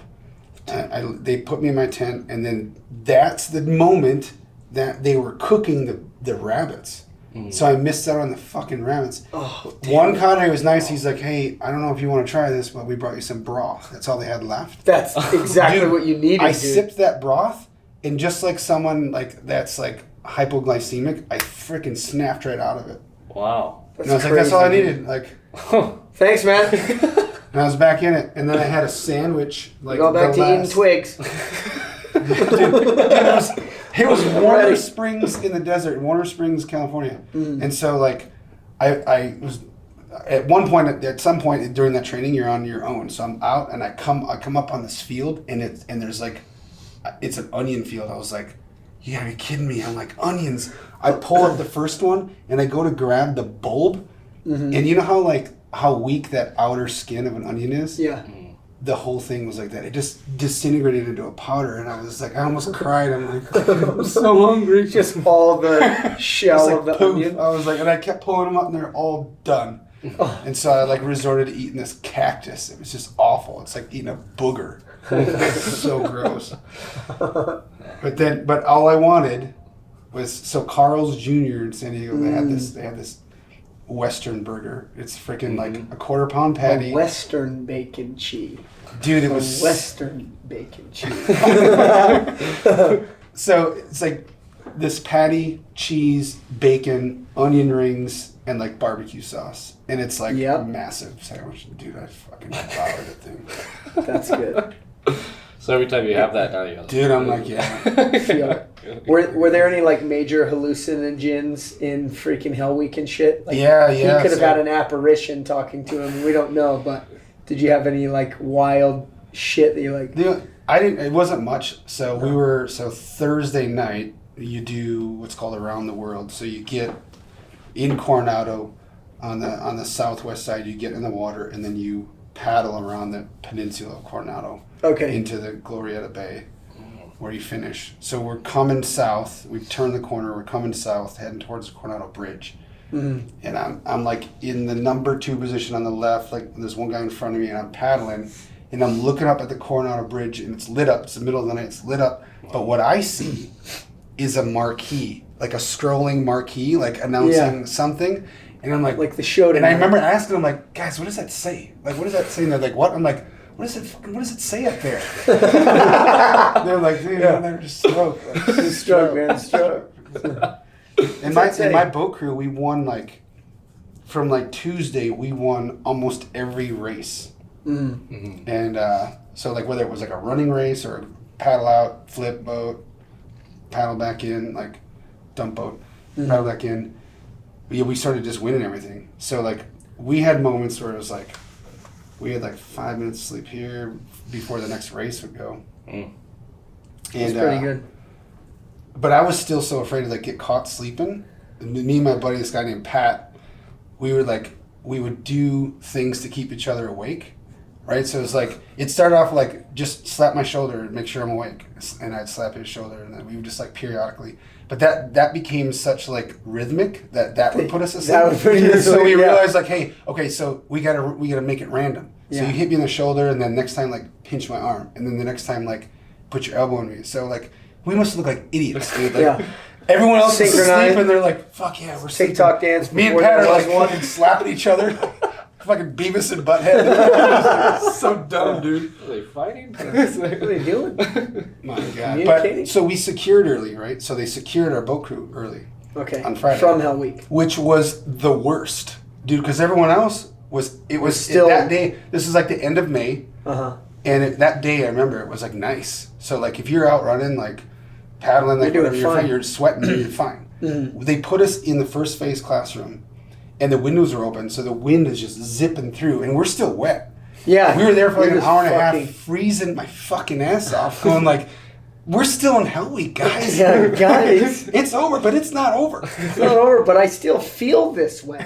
And they put me in my tent, and then that's the moment that they were cooking the rabbits. So I missed out on the fucking rabbits. Oh, One cadre was nice. He's like, "Hey, I don't know if you want to try this, but we brought you some broth." That's all they had left. That's exactly Dude, what you needed, I dude. sipped that broth, and just like someone like that's like hypoglycemic, I freaking snapped right out of it. Wow. And I was like, "That's all I needed." Like, Thanks, man. and I was back in it, and then I had a sandwich. Like, Go back the to eating last- twigs. It was I'm Warner ready. Springs in the desert, Warner Springs, California. And so, like, I was at one point, at some point during that training, you're on your own. So I'm out, and I come up on this field, and there's like, it's an onion field. I was like, you gotta be kidding me! I'm like, onions. I pull up the first one, and I go to grab the bulb, and you know how weak that outer skin of an onion is? Yeah. The whole thing was like that. It just disintegrated into a powder, and I was like, I almost cried. I'm like, I'm so hungry. Just all the shell It's of the like, poof. onion. I was like, and I kept pulling them up, and they're all done. And so I like resorted to eating this cactus. It was just awful. It's like eating a booger. So gross. But all I wanted was Carl's Jr. in San Diego. They had this Western burger. It's freaking like a quarter pound patty. A Western bacon cheese. Dude, it A was Western bacon cheese. So it's like this patty, cheese, bacon, onion rings, and like barbecue sauce, and it's like Yep. massive sandwich. Dude, I fucking devoured the thing. That's good. So every time you have that now, you go, Dude, I'm like, yeah. Feel it. Were there any like major hallucinogens in freaking Hell Week and shit? Like, Yeah. He could have had an apparition talking to him. We don't know, but did you have any like wild shit that you like? I didn't. It wasn't much. So we were. So Thursday night, you do what's called Around the World. So you get in Coronado, on the southwest side. You get in the water, and then you paddle around the peninsula of Coronado. Okay. Into the Glorieta Bay, where you finish. So we're coming south. We turn the corner. We're coming south, heading towards the Coronado Bridge. And I'm like in the number 2 position on the left. Like there's one guy in front of me, and I'm paddling, and I'm looking up at the Coronado Bridge, and it's lit up. It's the middle of the night. It's lit up. But what I see is a marquee, like a scrolling marquee, like announcing something. And I'm like the show. And I remember asking them, like, guys, what does that say? Like, what does that say? And they're like, what? I'm like, what does it say up there? They're like, dude, they're just stroke. Like, stroke, man, stroke. In my boat crew, we won from Tuesday, we won almost every race. Mm-hmm. And so whether it was a running race or a paddle out, flip boat, paddle back in, dump boat, paddle back in, we started just winning everything. So we had moments where it was we had 5 minutes of sleep here before the next race would go. Mm. That's pretty good. But I was still so afraid to get caught sleeping. And me and my buddy, this guy named Pat, we would do things to keep each other awake, right? So it was it started off just slap my shoulder and make sure I'm awake, and I'd slap his shoulder, and then we would just periodically. But that became such rhythmic that would put us asleep. That would put you asleep, so we realized hey, okay, so we gotta make it random. So Yeah. you hit me in the shoulder, and then next time pinch my arm, and then the next time put your elbow in me. So we must look like idiots, dude. Everyone else is asleep, and they're fuck yeah, we're sleeping. TikTok dance. Me and Pat are fucking slapping each other. Fucking Beavis and Butthead. So dumb, dude. Are they fighting? What are they doing? My God. Communicating? But, so we secured early, right? So they secured our boat crew early. Okay. On Friday. From Hell Week. Which was the worst. Dude, because everyone else was still that day. This is the end of May. Uh-huh. And that day, I remember, it was nice. So if you're out running, paddling, You're whatever, you're sweating, you're fine. Mm-hmm. They put us in the first phase classroom, and the windows are open, so the wind is just zipping through, and we're still wet. Yeah. We were there for an just hour and a half, freezing my fucking ass off, going we're still in Hell Week, guys. Yeah, guys. It's over, but it's not over. It's not over, but I still feel this way.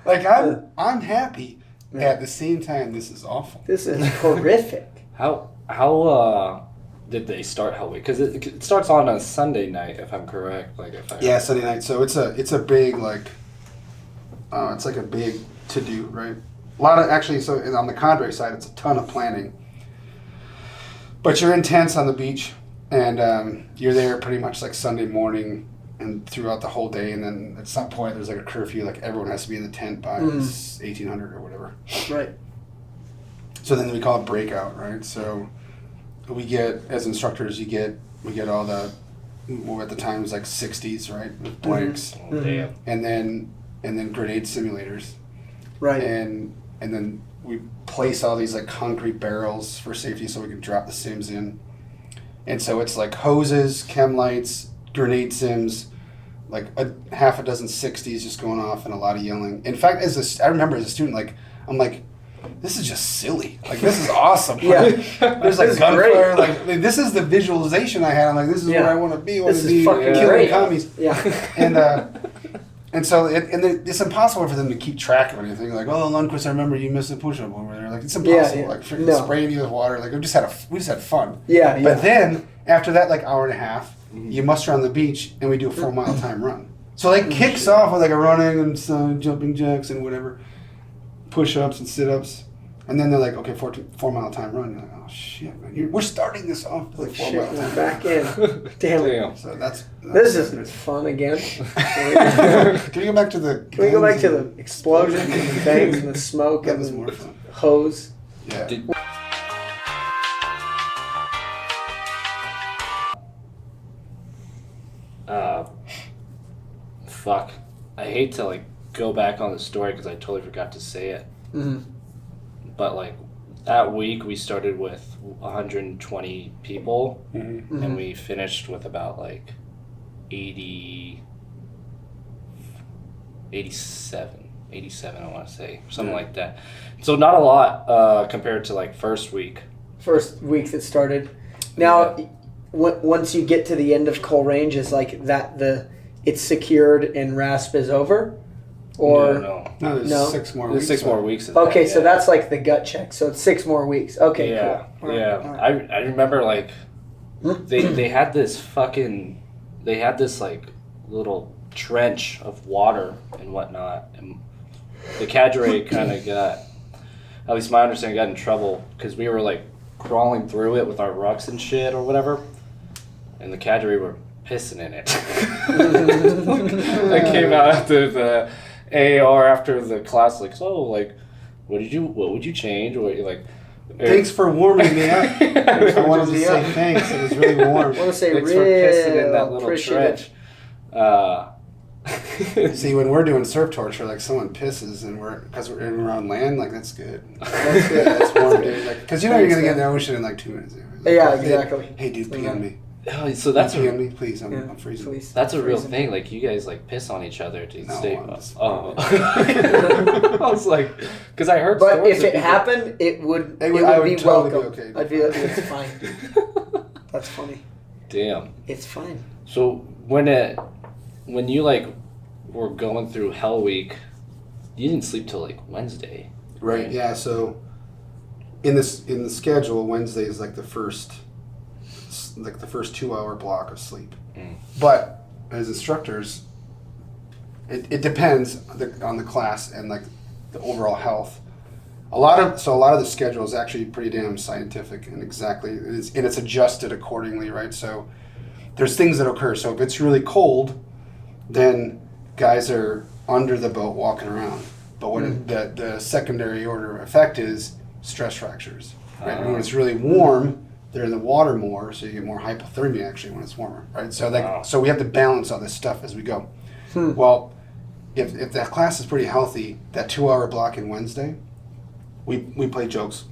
I'm happy. At the same time, this is awful. This is horrific. How did they start Hell Week? Because it starts on a Sunday night, if I'm correct. Yeah, Sunday night. So it's a big it's a big to do, right? A lot of so on the Cadre side, it's a ton of planning. But you're in tents on the beach, and you're there pretty much Sunday morning and throughout the whole day. And then at some point, there's a curfew, everyone has to be in the tent by 1800 or whatever. Right. So then we call it breakout, right? So we get, as instructors, we get all the, at the time it was 60s, right, with blanks, Oh, damn. and then grenade simulators, Right. and then we place all these concrete barrels for safety so we can drop the sims in, and so it's hoses, chem lights, grenade sims, a half a dozen 60s just going off, and a lot of yelling. In fact, I remember as a student, I'm this is just silly. This is awesome. Yeah. There's gunfire. This is the visualization I had. I'm this is where I want to be. I want to be fucking killing great. commies. Yeah. And so it's impossible for them to keep track of anything. Oh, Lundquist, I remember you missed a push-up over there. It's impossible. Yeah. Freaking spraying you with water. We just had fun. Yeah. But then after that, hour and a half, you muster on the beach and we do a 4 mile time run. So kicks off with a running and some jumping jacks and whatever, push-ups and sit-ups. And then they're okay, 4 mile time run. You're oh shit, man! We're starting this off with 4 mile time. Back in. Damn. So that's this isn't fun again. Can we go back to the? Can we go back to the explosions and the bangs and the smoke That and was the more fun. hose? Yeah. Fuck. I hate to go back on the story because I totally forgot to say it. Mm-hmm. But that week we started with 120 people, Mm-hmm. and we finished with about 87 I want to say, something like that. So not a lot compared to first week. First week that started. Now, once you get to the end of Coal Range, is it's secured and RASP is over, or No. No, there's No. 6 more There's weeks. 6 more weeks of okay, that, so yeah. that's the gut check. So it's 6 more weeks. Okay, Yeah, cool. All right, yeah. all right. I remember they had this little trench of water and whatnot, and the cadre kind of got, at least my understanding, got in trouble because we were crawling through it with our rucks and shit or whatever, and the cadre were pissing in it. That came out after AAR after the class, like, so, like, what would you change? What you like? Thanks for warming me up. I wanted to say thanks. It was really warm. I want to say Thanks real for pissing in that little appreciative. trench. See, when we're doing surf torture, like someone pisses and because we're in around land, like that's good. That's good. That's warm, dude. Like, because you know you're gonna get in the ocean in like 2 minutes. Like, Yeah, exactly. Hey, dude, pee on me. Oh, so that's Pee a on me, please. I'm freezing. Please. that's a real Freezing. thing. Like you guys like piss on each other to No, stay. I'm just- Oh, I was like, because I heard. But stories if of it people- happened, it would I be would totally be welcome. okay. I'd be like, it's fine. That's funny. damn. It's fine. So when you like were going through Hell Week, you didn't sleep till like Wednesday. Right. Yeah. So in the schedule, Wednesday is like the first 2 hour block of sleep. Mm. But as instructors, it depends on the class and like the overall health. A lot of the schedule is actually pretty damn scientific and it's adjusted accordingly, right? So there's things that occur. So if it's really cold, then guys are under the boat walking around. But what the secondary order effect is stress fractures. Right? And when it's really warm, they're in the water more, so you get more hypothermia actually when it's warmer, right? So so we have to balance all this stuff as we go. Well, if that class is pretty healthy, that 2 hour block in Wednesday, we play jokes.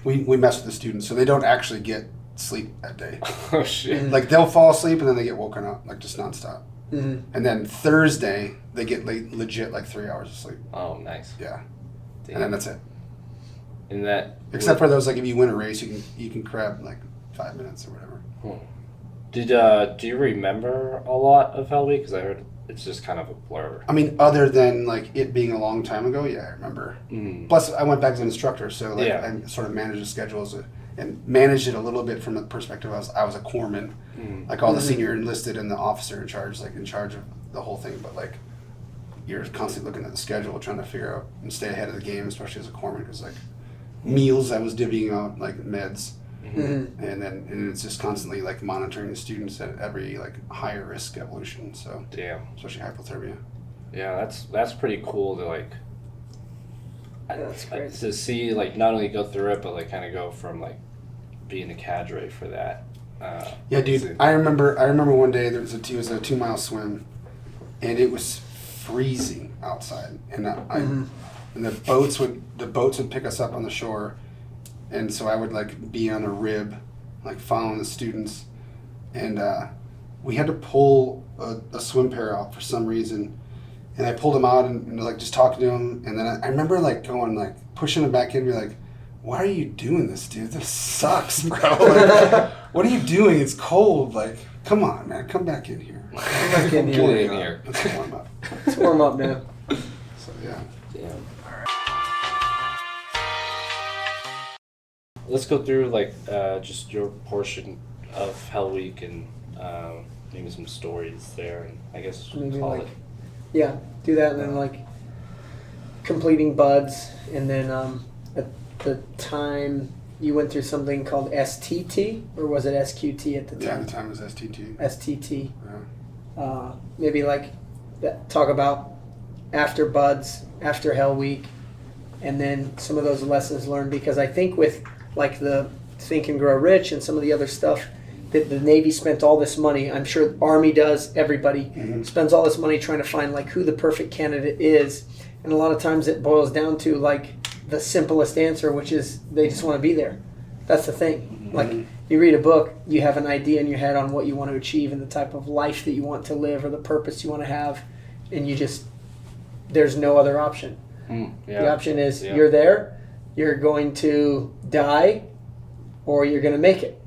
We mess with the students, so they don't actually get sleep that day. Oh shit. Like they'll fall asleep and then they get woken up like just nonstop. Mm-hmm. And then Thursday they get legit like 3 hours of sleep. Oh, nice. Yeah, Damn. and then that's it. And that. Except for those, like if you win a race, you can crab like 5 minutes or whatever. Do you remember a lot of Hell Week? Because I heard it's just kind of a blur. I mean, other than like it being a long time ago, yeah, I remember. Mm. Plus, I went back as an instructor, so like Yeah. I sort of managed the schedule and managed it a little bit from the perspective I was a corpsman, like all the senior enlisted and the officer in charge of the whole thing. But like you're constantly looking at the schedule, trying to figure out and stay ahead of the game, especially as a corpsman, because like meals I was divvying out like meds. Mm-hmm. And it's just constantly like monitoring the students at every like higher risk evolution. So Damn. especially hypothermia. Yeah, that's pretty cool to like. That's great. To see like not only go through it, but like kind of go from like being a cadre for that. Yeah, dude. I remember one day it was a 2 mile swim, and it was freezing outside, and and the boats would pick us up on the shore, and so I would like be on a rib, like following the students, and we had to pull a swim pair out for some reason, and I pulled him out and like just talking to him, and then I remember like going like pushing him back in, and be like, why are you doing this, dude? This sucks, bro. Like, what are you doing? It's cold. Like, come on, man. Come back in here. Come back in Get here. in here. Let's warm up. Let's warm up now. So, yeah. Damn. Let's go through like just your portion of Hell Week and maybe some stories there, and I guess Maybe call like- it. Yeah, do that, and then like completing buds, and then at the time you went through something called STT, or was it SQT at the Yeah, time? the time was STT. STT. Yeah. Maybe like talk about after buds, after Hell Week, and then some of those lessons learned, because I think with like the Think and Grow Rich and some of the other stuff, that the Navy spent all this money. I'm sure Army does. Everybody spends all this money trying to find like who the perfect candidate is, and a lot of times it boils down to like the simplest answer, which is they just want to be there. That's the thing. Like you read a book, you have an idea in your head on what you want to achieve and the type of life that you want to live or the purpose you want to have, and there's no other option. Yeah. The option is Yeah. you're there, you're going to die, or you're going to make it,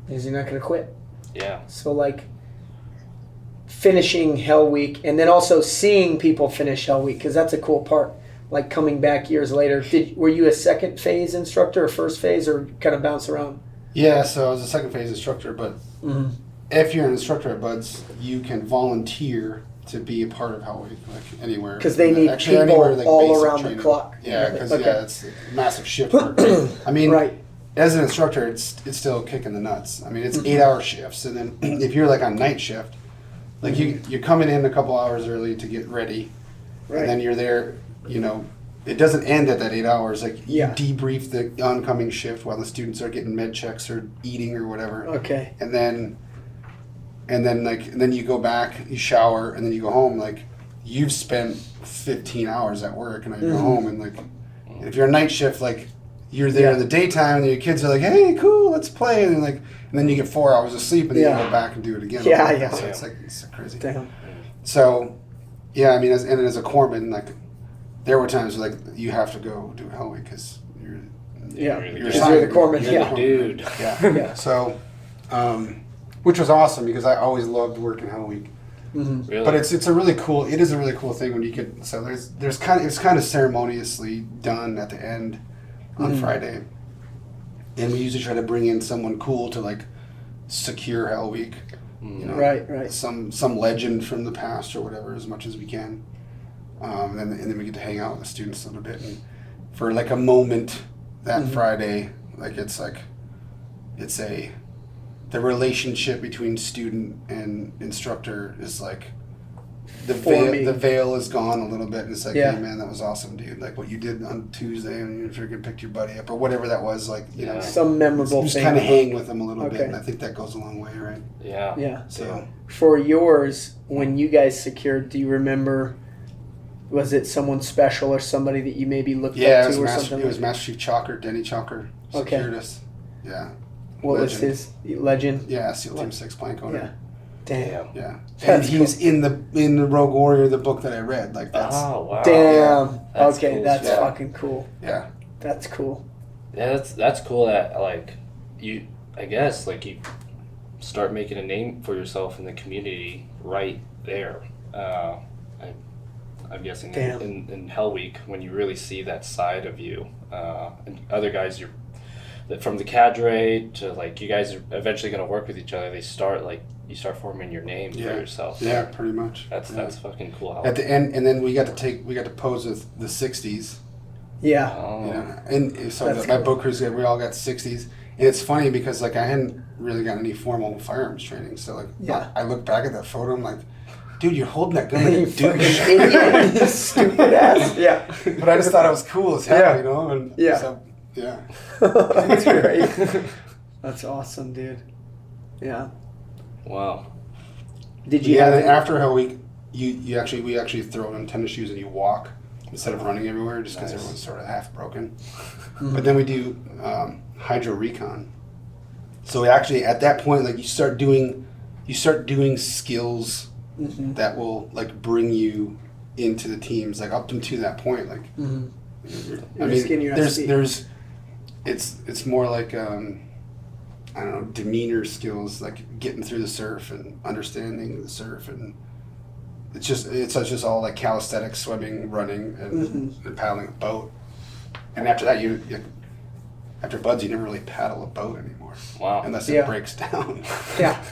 because you're not going to quit. Yeah. So like finishing Hell Week, and then also seeing people finish Hell Week, because that's a cool part. Like coming back years later, were you a second phase instructor or first phase, or kind of bounce around? Yeah, so I was a second phase instructor, but if you're an instructor at Buds, you can volunteer to be a part of Hell Week, like anywhere. Because they need Actually, people anywhere, like, all basic around training. the clock. Yeah, because Okay. it's a massive shift work. I mean, Right. as an instructor, it's still kicking the nuts. I mean, it's 8-hour shifts, and then if you're like on night shift, like you're coming in a couple hours early to get ready, Right. And then you're there, you know, it doesn't end at that 8 hours. Like you Yeah. debrief the oncoming shift while the students are getting med checks or eating or whatever. Okay. And then you go back, you shower, and then you go home. Like you've spent 15 hours at work, and then you go home, and like if you're a night shift, like you're there in the daytime, and your kids are like, "Hey, cool, let's play," and then you get 4 hours of sleep, and then you go back and do it again. Yeah. So it's crazy. Damn. So, yeah, I mean, as a corpsman, like there were times like you have to go do Hell Week because you're Yeah. You're Because you're the corpsman. You're Yeah. the dude. Yeah. Yeah. So, which was awesome because I always loved working Hell Week. Mm-hmm. Really? But it is a really cool thing when you get, so it's kind of ceremoniously done at the end on Friday. And we usually try to bring in someone cool to like secure Hell Week. You know, Right. Some legend from the past or whatever, as much as we can. And then we get to hang out with the students a little bit, and for like a moment that Friday, like the relationship between student and instructor is like the veil is gone a little bit, and it's like, hey man, that was awesome, dude. Like what you did on Tuesday, and you freaking picked your buddy up or whatever that was, like you know, some memorable just thing. kind of hang with them a little bit, Okay. and I think that goes a long way, right? Yeah. Yeah. So For yours, when you guys secured, do you remember? Was it someone special or somebody that you maybe looked up to or something? It was Master Chief Chalker, Denny Chalker, Okay. secured us. Yeah. What was Legend. his legend? Yeah, SEAL Team 6 plank owner. Yeah. Damn. Yeah. And That's he was in the Rogue Warrior, the book that I read. Like that's Oh wow. Damn. That's Okay, cool that's stuff. fucking cool. yeah. That's cool. Yeah, that's cool that like you, I guess, like you start making a name for yourself in the community right there. I'm guessing Damn. in Hell Week when you really see that side of you, and other guys that from the cadre to like you guys are eventually going to work with each other. You start forming your name for yourself. Yeah, pretty much. That's fucking cool. At the end, and then we got to pose with the 60s. Yeah. Oh. You know? And so That's my cool. book crews, we all got 60s. And it's funny because like I hadn't really got any formal firearms training. So like I look back at that photo, I'm like, dude, you're holding that gun like a You fucking douche. idiot. You stupid ass. Yeah. But I just thought it was cool as hell, Yeah. you know? And Yeah. So, yeah. That's great. That's awesome, dude. Yeah. Wow. Did you Yeah, have then any- after Hell Week, we actually throw in tennis shoes and you walk instead of running everywhere, just because Nice. everyone's sort of half broken. But then we do hydro recon. So we actually at that point, like you start doing skills that will like bring you into the teams, like up to that point, like. I You're skin, mean, you're there's, it's more like I don't know, demeanor skills, like getting through the surf and understanding the surf, and it's just all like calisthenics, swimming, running, and paddling a boat. And after that, after buds, you never really paddle a boat anymore. Wow. Unless it breaks down. Yeah.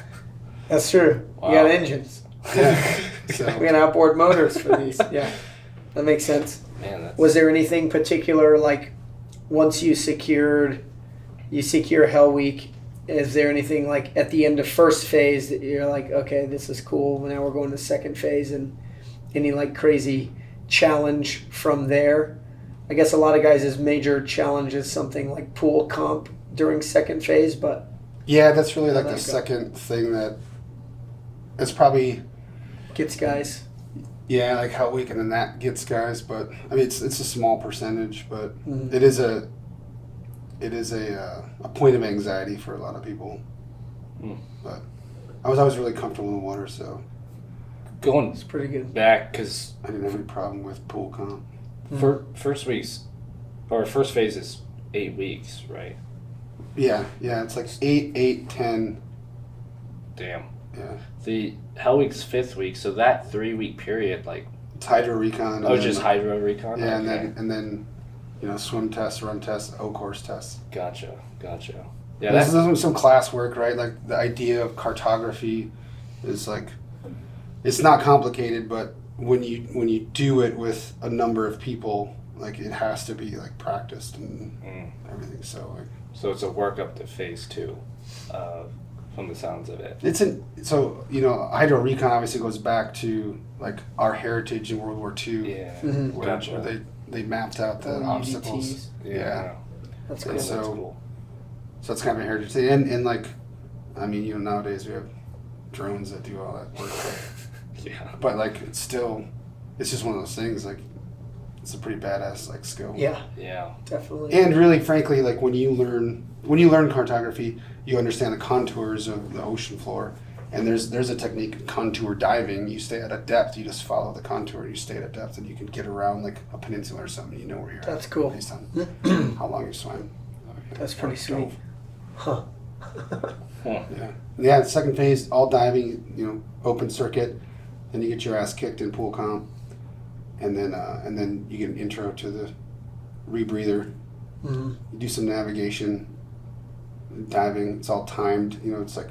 That's true. Wow. You got engines. Yeah. So, We got outboard motors for these. Yeah. That makes sense. Man, that's Was there anything particular, like, once you secure Hell Week, is there anything, like, at the end of first phase that you're like, okay, this is cool, now we're going to second phase, and any, like, crazy challenge from there? I guess a lot of guys' major challenge is something like pool comp during second phase, but... yeah, that's really like How'd the that go? second thing that it's probably. Gets guys. Yeah, like Hell Week, and then that gets guys, but I mean it's a small percentage, but it is a point of anxiety for a lot of people. But I was always really comfortable in the water, so going It's pretty good. back because I didn't have any problem with pool comp. first phase is 8 weeks, right? Yeah, it's like 8, 10. Damn. Yeah, The Hell Week's 5th week, so that 3-week period, like, it's hydro recon. oh, and just then, hydro recon? Yeah, Okay. and then swim tests, run tests, O-course tests. Gotcha. Yeah, This that's is some class work, right? Like the idea of cartography is like, it's not complicated, but when you do it with a number of people, like it has to be like practiced and everything. So like, so it's a work up to phase 2. from the sounds of it. So hydro recon obviously goes back to like our heritage in World War II. Yeah. Where, Gotcha. where they mapped out the obstacles. UDTs. Yeah. That's And cool. so- That's cool. So it's kind of a heritage thing. And like, I mean, nowadays we have drones that do all that work. Yeah. But like, it's just one of those things. Like, it's a pretty badass like skill. Yeah, Yeah. definitely. And really, frankly, like when you learn cartography, you understand the contours of the ocean floor. And there's a technique in contour diving. You stay at a depth, you just follow the contour. You stay at a depth, and you can get around like a peninsula or something. You know where you're at. That's cool. Based on how long you swim. That's pretty sweet. Huh. Yeah. The second phase, all diving. Open circuit. Then you get your ass kicked in pool comp, and then you get an intro to the rebreather. Mm-hmm. You do some navigation, diving. It's all timed. It's like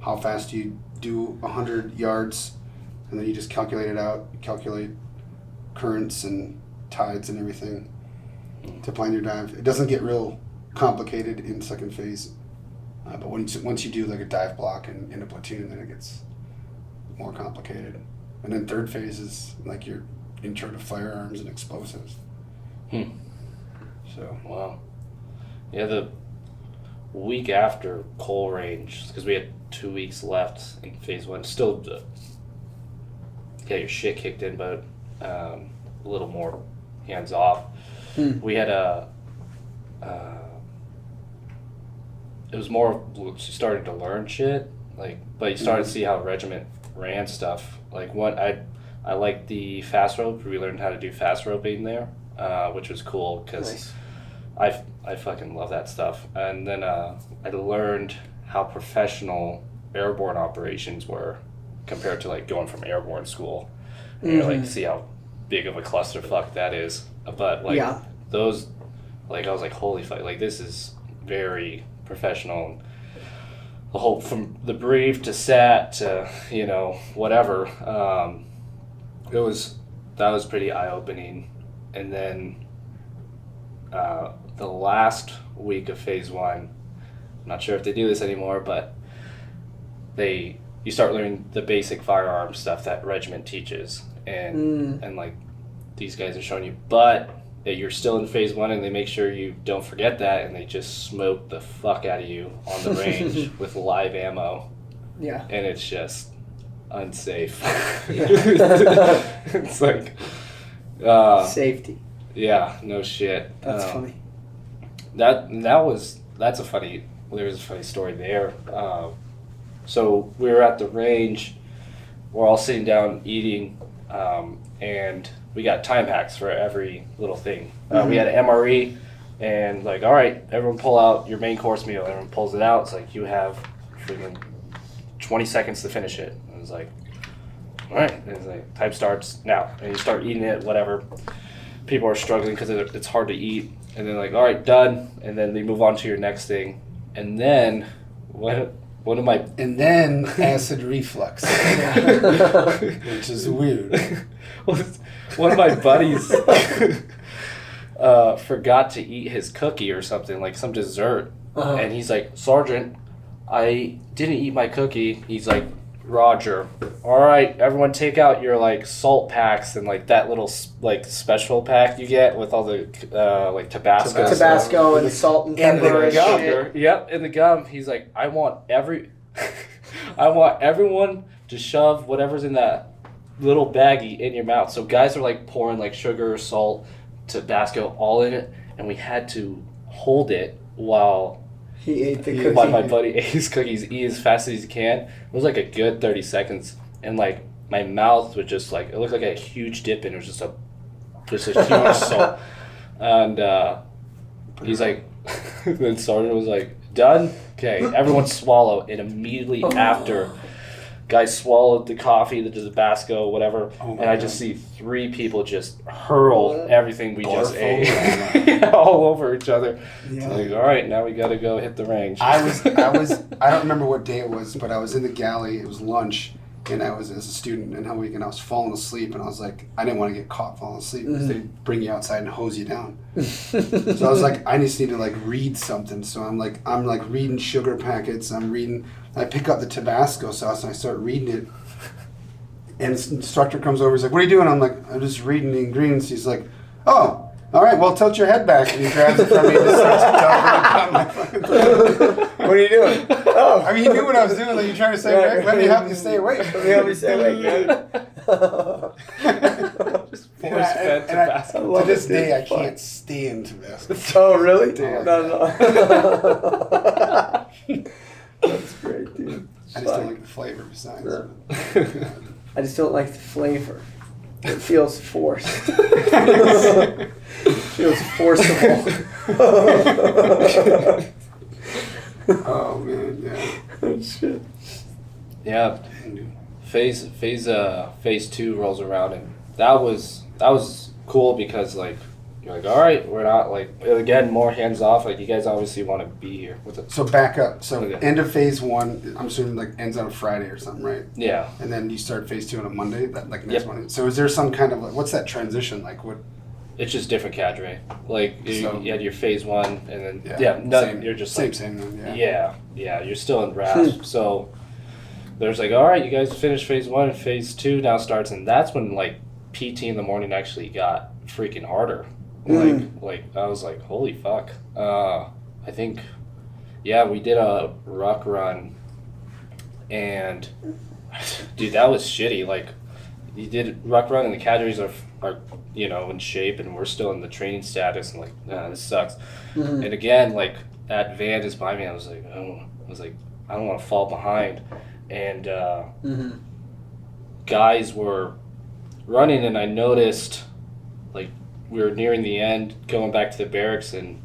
how fast you do 100 yards, and then you just calculate it out. You calculate currents and tides and everything to plan your dive. It doesn't get real complicated in second phase, but once you do like a dive block in a platoon, then it gets more complicated. And then third phase is like your intro to firearms and explosives. So Wow. Yeah, the week after Coal Range, because we had 2 weeks left in phase 1, still get your shit kicked in, but a little more hands off. We had it was more of starting to learn shit, but you started to see how regiment ran stuff. Like I liked the fast rope. We learned how to do fast roping there, which was cool because Nice. I fucking love that stuff. And then I learned how professional airborne operations were compared to like going from airborne school. And you're like, see how big of a clusterfuck that is. But like those, like I was like, holy fuck, like this is very professional. The whole from the brief to SAT to whatever. That was pretty eye opening. And then the last week of phase 1, I'm not sure if they do this anymore, but you start learning the basic firearm stuff that regiment teaches, and like these guys are showing you, but that you're still in phase 1, and they make sure you don't forget that, and they just smoke the fuck out of you on the range with live ammo. Yeah. And it's just unsafe. Yeah. It's like Safety. yeah, no shit. That's funny. That's a funny. There was a funny story there. So we were at the range. We're all sitting down eating, and we got time hacks for every little thing. We had an MRE, and like, all right, everyone pull out your main course meal. Everyone pulls it out. It's like you have freaking 20 seconds to finish it. And it's like, all right. And it's like time starts now, and you start eating it. Whatever. People are struggling because it's hard to eat, and then like, all right, done. And then they move on to your next thing, and then one of my and then acid reflux, which is weird. one of my buddies forgot to eat his cookie or something, like some dessert, and he's like, Sergeant, I didn't eat my cookie. He's like, Roger. All right, everyone take out your like salt packs and like that little like special pack you get with all the like Tabasco. Tabasco and salt and pepper and gum. shit. Yep, in the gum. He's like, I want everyone to shove whatever's in that little baggie in your mouth. So guys are like pouring like sugar, salt, Tabasco all in it, and we had to hold it while He ate the cookie. my buddy ate his cookies, eat as fast as he can. It was like a good 30 seconds, and like my mouth was just like, it looked like a huge dip, and it was just a huge salt. And he's like, then Sergeant was like, done? Okay, everyone swallow. And immediately after, guys swallowed the coffee, the Tabasco, whatever, and I just see 3 people just hurl everything we just ate all over each other. Yeah. Like, all right, now we got to go hit the range. I don't remember what day it was, but I was in the galley. It was lunch, and I was as a student in Hell Week, and I was falling asleep, and I was like, I didn't want to get caught falling asleep because they bring you outside and hose you down. So I was like, I just need to like read something. So I'm like reading sugar packets. I'm reading I pick up the Tabasco sauce and I start reading it. And the instructor comes over. He's like, "What are you doing?" I'm like, "I'm just reading the ingredients." He's like, "Oh, all right. Well, tilt your head back." And he grabs it from me and just starts dumping it down my fucking throat. What are you doing? Oh, I mean, he knew what I was doing. Like, you're trying to say, "Let me help you stay awake." Let me help you stay awake, man. Just force fed Tabasco. To this day, I can't stand Tabasco. Oh, really? Yeah. No. That's great, dude. I just don't like the flavor besides. Yeah. I just don't like the flavor. It feels forced. Feels forcible. Oh man, yeah. Shit. Yeah. Phase 2 rolls around, and that was cool because like you're like, all right, we're not like, again, more hands off. Like, you guys obviously want to be here with it. So back up. So Okay. end of phase 1, I'm assuming like ends on a Friday or something, right? Yeah. And then you start phase 2 on a Monday, that like next Yep. Monday. So is there some kind of like, what's that transition like? What? It's just different cadre. Like you had your phase 1, and then same, you're just same, like, same. yeah, you're still in RASP. So there's like, all right, you guys finished phase 1, and phase 2 now starts, and that's when like PT in the morning actually got freaking harder. Like I was like, holy fuck. I think, yeah, we did a ruck run, and dude, that was shitty. Like, you did ruck run, and the cadres are in shape, and we're still in the training status, and like, nah, this sucks. And again, like, that van is by me. I was like, I don't want to fall behind, and guys were running, and I noticed, like, we were nearing the end, going back to the barracks, and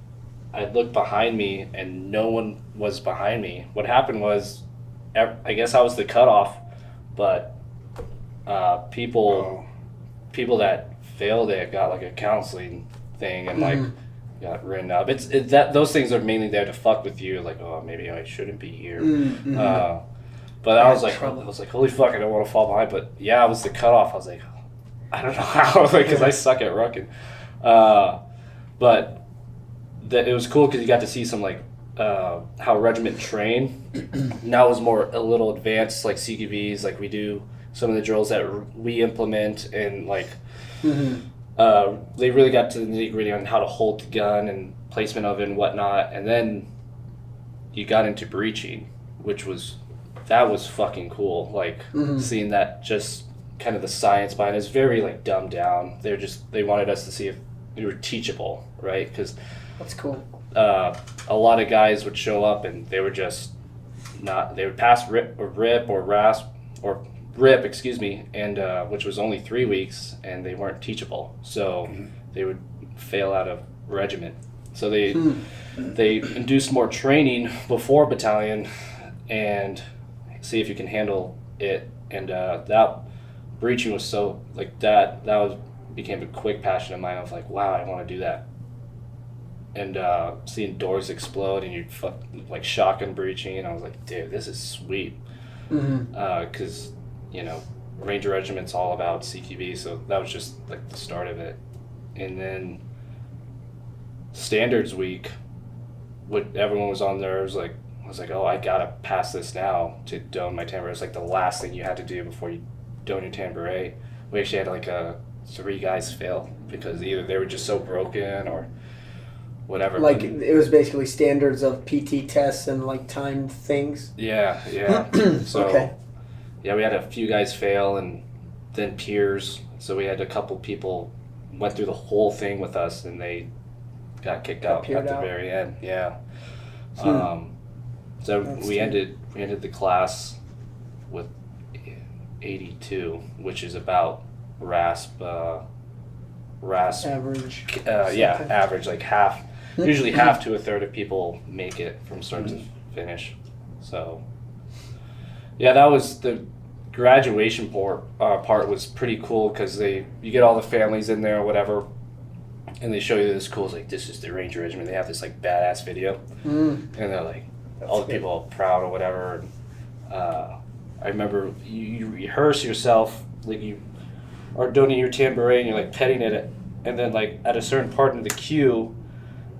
I looked behind me, and no one was behind me. What happened was, I guess I was the cutoff, but people that failed it got like a counseling thing and like got written up. It's that those things are mainly there to fuck with you. Like, oh, maybe I shouldn't be here. But I was like, holy fuck, I don't want to fall behind. But yeah, I was the cutoff. I was like, I don't know how, like, because I suck at rucking. But it was cool because you got to see some like how regiment train. Now it was more a little advanced, like CQBs, like we do some of the drills that we implement, and like they really got to the nitty gritty on how to hold the gun and placement of it and whatnot. And then you got into breaching, which was fucking cool. Like seeing that, just kind of the science behind it. It's very like dumbed down. They wanted us to see if we were teachable, right? Because That's cool. A lot of guys would show up and they were just not. They would pass RIP or RASP or RIP, excuse me, and which was only 3 weeks, and they weren't teachable. So they would fail out of regiment. So they induced more training before battalion and see if you can handle it. And that breaching was so like that became a quick passion of mine. I was like, wow, I want to do that. And seeing doors explode and you like shotgun breaching, and I was like, dude, this is sweet. Because Ranger Regiment's all about CQB, so that was just like the start of it. And then Standards Week, everyone was on there. I was like, oh, I gotta pass this now to don my tambourine. It was like the last thing you had to do before you don your tambourine. We actually had like 3 guys fail because either they were just so broken or whatever. Like, it was basically standards of PT tests and like timed things. Yeah. So Okay. yeah, we had a few guys fail, and then peers. So we had a couple people went through the whole thing with us, and they got kicked out at the very end. Yeah. So we ended the class with 82, which is about RASP Average. Average, like half, usually half to a third of people make it from start to finish. So yeah, that was the graduation part was pretty cool because you get all the families in there or whatever, and they show you this cool, like, this is the Ranger Regiment. They have this like badass video, and they're like, all the people are proud or whatever. And, I remember you rehearse yourself, like you are donating your tambourine, you're like petting it, and then like at a certain part in the cue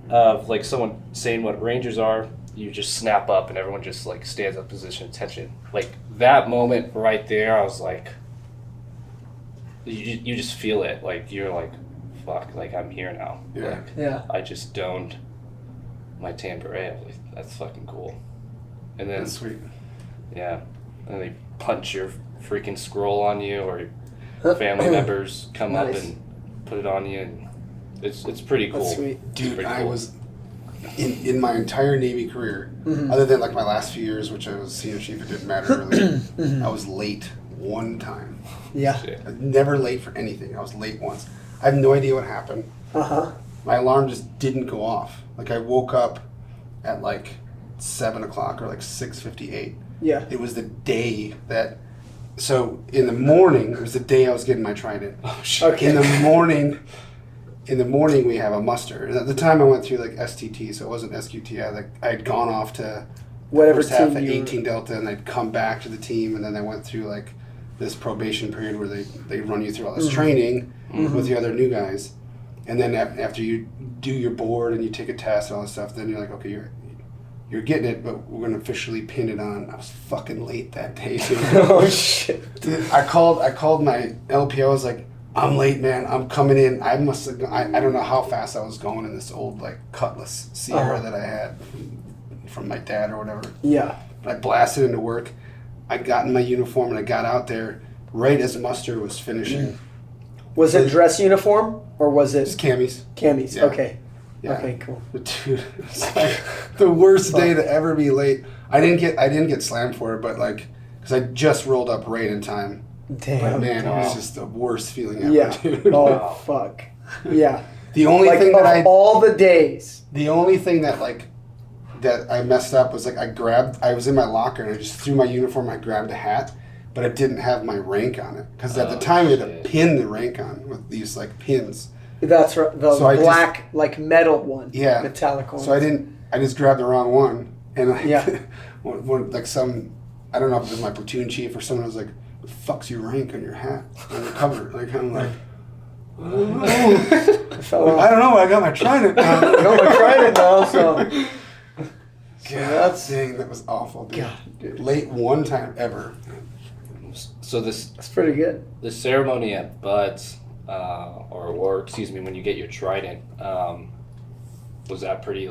of like someone saying what Rangers are, you just snap up and everyone just like stands up, position, attention. Like that moment right there, I was like, you just feel it. Like you're like, fuck, like I'm here now. Yeah. Like, Yeah. I just doned my tan beret. Like, that's fucking cool. And then That's sweet. yeah, and they punch your freaking scroll on you, or your family members come up Nice. and put it on you, and it's pretty cool. That's sweet. It's Dude, pretty I cool. was in my entire Navy career, other than like my last few years, which I was senior chief, it didn't matter really. I was late one time. Yeah. Shit. I was never late for anything. I was late once. I have no idea what happened. Uh-huh. My alarm just didn't go off. Like I woke up at like 7 o'clock or like 6:58. Yeah. It was the day that. So in the morning, it was the day I was getting my trident. Oh shit. Okay. In the morning we have a muster. And at the time I went through like STT, so it wasn't SQT. I had gone off to Whatever first half team at you 18 Delta, and I'd come back to the team, and then I went through like this probation period where they run you through all this training with the other new guys, and then after you do your board and you take a test and all this stuff, then you're like, okay, you're getting it, but we're gonna officially pin it on. I was fucking late that day, dude. Oh shit. Dude, I called my LPO. I was like, I'm late, man. I'm coming in. I must have. I don't know how fast I was going in this old like Cutlass Sierra that I had from my dad or whatever. Yeah. I blasted into work. I got in my uniform and I got out there right as muster was finishing. Was it dress uniform or was Just it camis. camis? Yeah. Okay. Yeah. Okay, cool. But dude, it's like the worst day to ever be late. I didn't get slammed for it, but like, because I just rolled up right in time. Damn. But man, it was Wow. just the worst feeling ever, Yeah. dude. Oh fuck. Yeah. The only Like thing of that all the days. the only thing that like that I messed up was like I was in my locker and I just threw my uniform. I grabbed a hat, but I didn't have my rank on it because at the Oh, time we had to shit. pin the rank on with these like pins. That's right. The So I just- black, like metal one. Yeah. Metallic one. So I just grabbed the wrong one, and like, Yeah. like I don't know if it was my platoon chief or someone was like, "What the fuck's your rank on your hat on the cover?" Like I'm like, I don't know. I fell off. I don't know. I got my trident. No, I tried it now, so. God, that's- dang, that was awful, dude. God, dude. Late one time ever. So this That's pretty good. the ceremony at Bud's, or excuse me, when you get your trident, was that pretty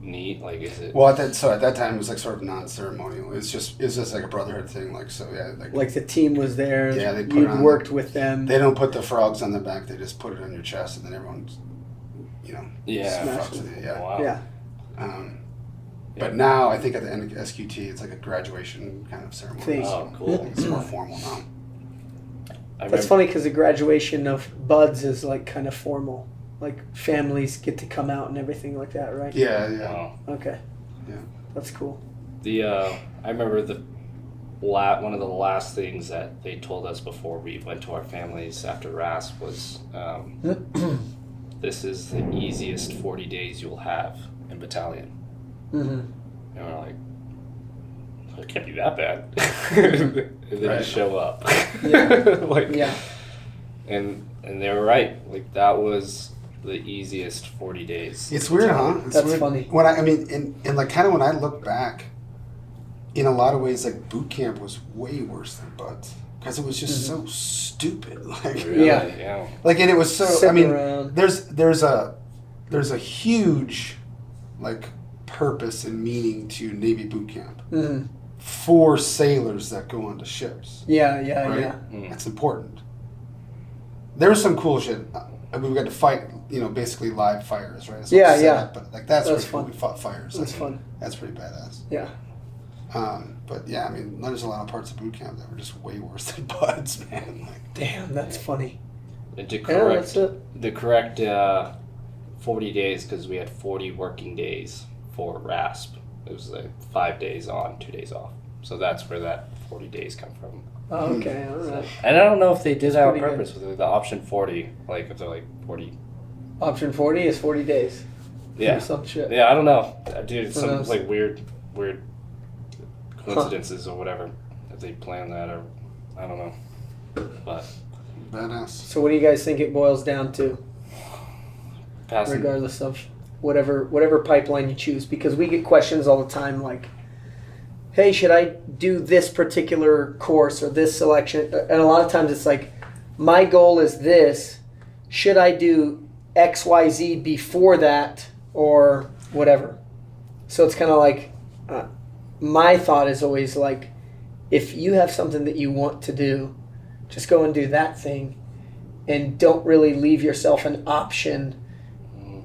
neat? Like, is it? Well, at that time it was like sort of non-ceremonial. It's just like a brotherhood thing. Like so, yeah. Like the team was there. Yeah, they put you it on. worked with them. They don't put the frogs on the back. They just put it on your chest, and then everyone's, Yeah. Smash frogs with it. Yeah. Wow. Yeah. But now I think at the end of SQT, it's like a graduation kind of ceremony. Thing. Oh, I cool. think it's more formal now. That's funny because the graduation of buds is like kind of formal. Like families get to come out and everything like that, right? Yeah, yeah. Wow. Okay. Yeah. That's cool. I remember one of the last things that they told us before we went to our families after RASP was, this is the easiest 40 days you'll have in battalion. Mm-hmm. And we're like, it can't be that bad. And then Right. you show up. Yeah. Like, Yeah. and they were right. Like, that was the easiest 40 days. It's weird, huh? It's That's weird. funny. When and like kind of when I look back, in a lot of ways, like boot camp was way worse than Buds because it was just so stupid. Like, Really? Yeah. Yeah. like, and it was so. I Sitting mean, around. there's a huge like purpose and meaning to Navy boot camp Mm-hmm. for sailors that go onto ships. Yeah. Yeah. Right? Yeah. Mm. That's important. There was some cool shit. I mean, we got to fight, basically live fires, right? It's all Yeah, set yeah. up, but like that's That's pretty cool. fun. We fought fires. That's Like, fun. That's pretty badass. Yeah. But yeah, I mean, there's a lot of parts of boot camp that were just way worse than Buds, man. Like, Damn, that's funny. And to Yeah, correct that's it. the correct 40 days, because we had 40 working days for RASP. It was like 5 days on, 2 days off. So that's where that 40 days come from. Oh, okay. All right. And I don't know if they did that on pretty good. purpose with the option 40, like if they're like 40. Option 40 is 40 days. Yeah. Or some shit. Yeah, I don't know. Dude, Who some knows? like weird coincidences or whatever. If they plan that or I don't know. But badass. So what do you guys think it boils down to, passing regardless of whatever pipeline you choose, because we get questions all the time like, hey, should I do this particular course or this selection? And a lot of times it's like, my goal is this. Should I do XYZ before that or whatever? So it's kind of like, my thought is always like, if you have something that you want to do, just go and do that thing, and don't really leave yourself an option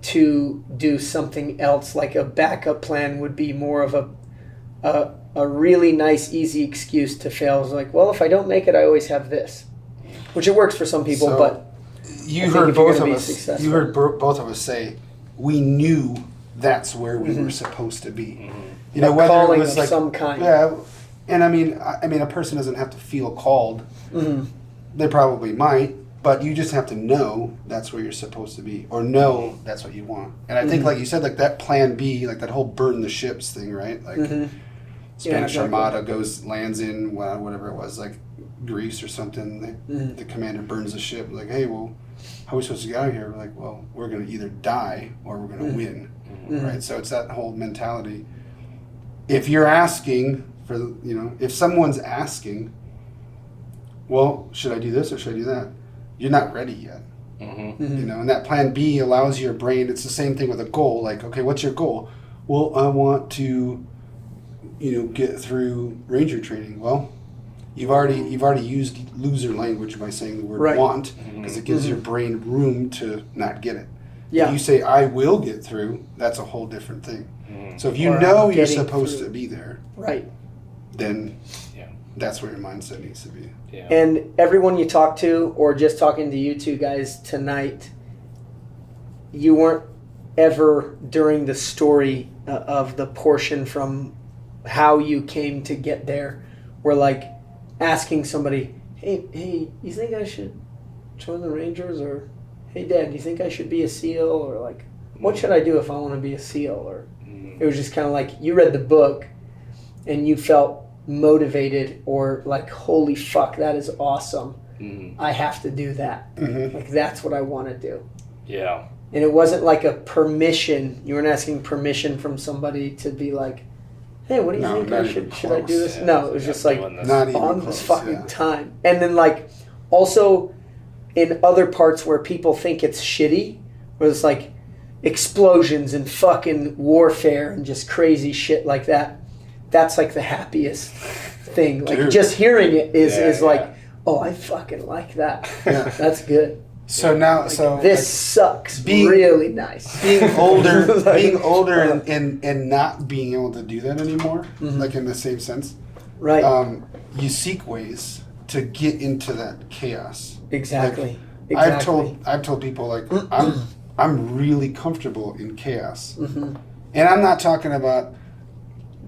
to do something else. Like a backup plan would be more of a really nice, easy excuse to fail. It's like, well, if I don't make it, I always have this, which it works for some people. So, but you heard both of us. You heard both of us say we knew that's where we were supposed to be. You know, whether it was like some kind. Yeah, and I mean, a person doesn't have to feel called. They probably might, but you just have to know that's where you're supposed to be, or know that's what you want. And I think, like you said, like that plan B, like that whole burn the ships thing, right? Like Spanish Armada lands in whatever it was, like Greece or something. The commander burns the ship. Like, hey, well, how are we supposed to get out of here? We're like, well, we're going to either die or we're going to win, right? So it's that whole mentality. If you're asking for, if someone's asking, well, should I do this or should I do that? You're not ready yet. And that plan B allows your brain, it's the same thing with a goal. Like, okay, what's your goal? Well, I want to, get through Ranger training. Well, you've already used loser language by saying the word want, because it gives your brain room to not get it. Yeah. If you say, I will get through, that's a whole different thing. So if you know you're supposed to be there, then that's where your mindset needs to be. Yeah. And everyone you talk to, or just talking to you two guys tonight, you weren't ever during the story of the portion from how you came to get there, were like asking somebody, hey, you think I should join the Rangers? Or, hey, Dad, do you think I should be a SEAL? Or like, what should I do if I want to be a SEAL? Or it was just kind of like you read the book and you felt motivated, or like, holy fuck, that is awesome. I have to do that. Like, that's what I want to do. Yeah. And it wasn't like a permission. You weren't asking permission from somebody to be like, hey, what do you think should I do this? Yeah, no, it was just like, not even on close, this fucking time. And then like, also in other parts where people think it's shitty, where it's like explosions and fucking warfare and just crazy shit like that, that's like the happiest thing. Like, Dude. just hearing it is like, oh, I fucking like that. Yeah. That's good. So now, Like, this sucks. Really nice. Being older, Like, and not being able to do that anymore, like in the same sense, right. You seek ways to get into that chaos. Exactly. Like, I've told people, like, I'm really comfortable in chaos, and I'm not talking about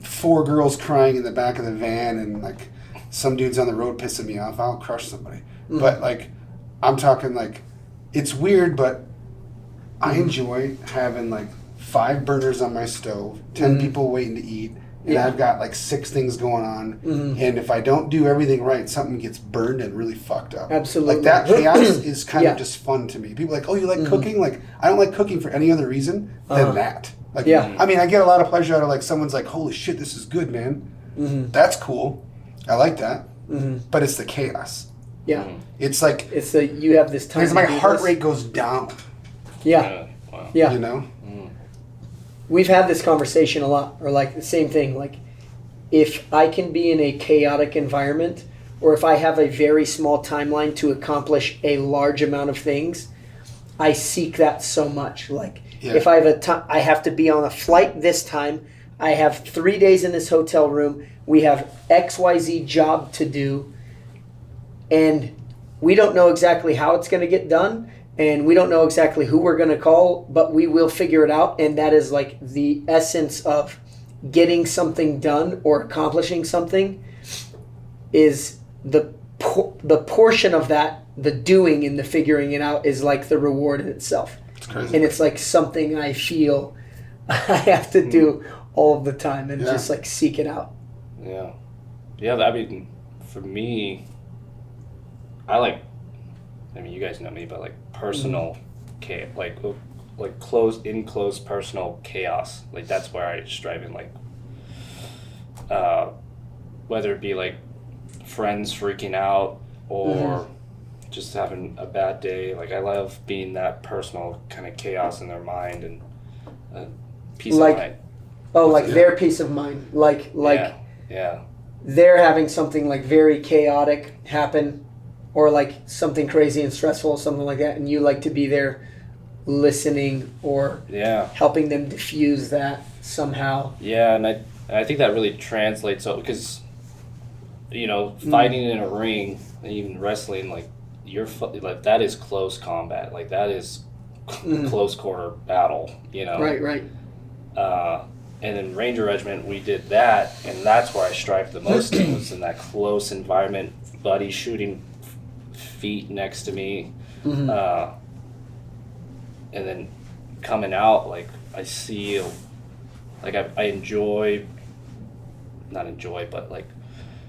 4 girls crying in the back of the van and like some dudes on the road pissing me off. I'll crush somebody, but like, I'm talking like, it's weird, but I enjoy having like 5 burners on my stove, 10 people waiting to eat, and I've got like 6 things going on. And if I don't do everything right, something gets burned and really fucked up. Absolutely. Like, that chaos is kind of just fun to me. People are like, oh, you like cooking? Like, I don't like cooking for any other reason than that. Like, I mean, I get a lot of pleasure out of like someone's like, holy shit, this is good, man. That's cool. I like that. But it's the chaos. Yeah. It's like, you have this time. because my heart rate goes down. Yeah. Wow. Yeah. You know? We've had this conversation a lot, or like the same thing. Like, if I can be in a chaotic environment, or if I have a very small timeline to accomplish a large amount of things, I seek that so much. Like, if I have I have to be on a flight this time. I have 3 days in this hotel room. We have XYZ job to do, and we don't know exactly how it's going to get done, and we don't know exactly who we're going to call, but we will figure it out. And that is like the essence of getting something done or accomplishing something, is the portion of that, the doing and the figuring it out, is like the reward in itself. It's crazy. And it's like something I feel I have to do all of the time, and just like seek it out. Yeah. Yeah, I mean, for me, I mean, you guys know me, but like personal like close personal chaos. Like that's where I strive in, like whether it be like friends freaking out or just having a bad day. Like I love being that personal kind of chaos in their mind and peace Like- of mind. Oh, like their peace of mind. Like Yeah. they're having something like very chaotic happen, or like something crazy and stressful, something like that, and you like to be there listening or Yeah. helping them diffuse that somehow. Yeah, and I think that really translates out because, fighting in a ring, and even wrestling, like like that is close combat, like that is close quarter battle, Right. And then Ranger Regiment, we did that, and that's where I strived the most. Was in that close environment, buddy shooting feet next to me, and then coming out, like I see, like I enjoy, not enjoy, but like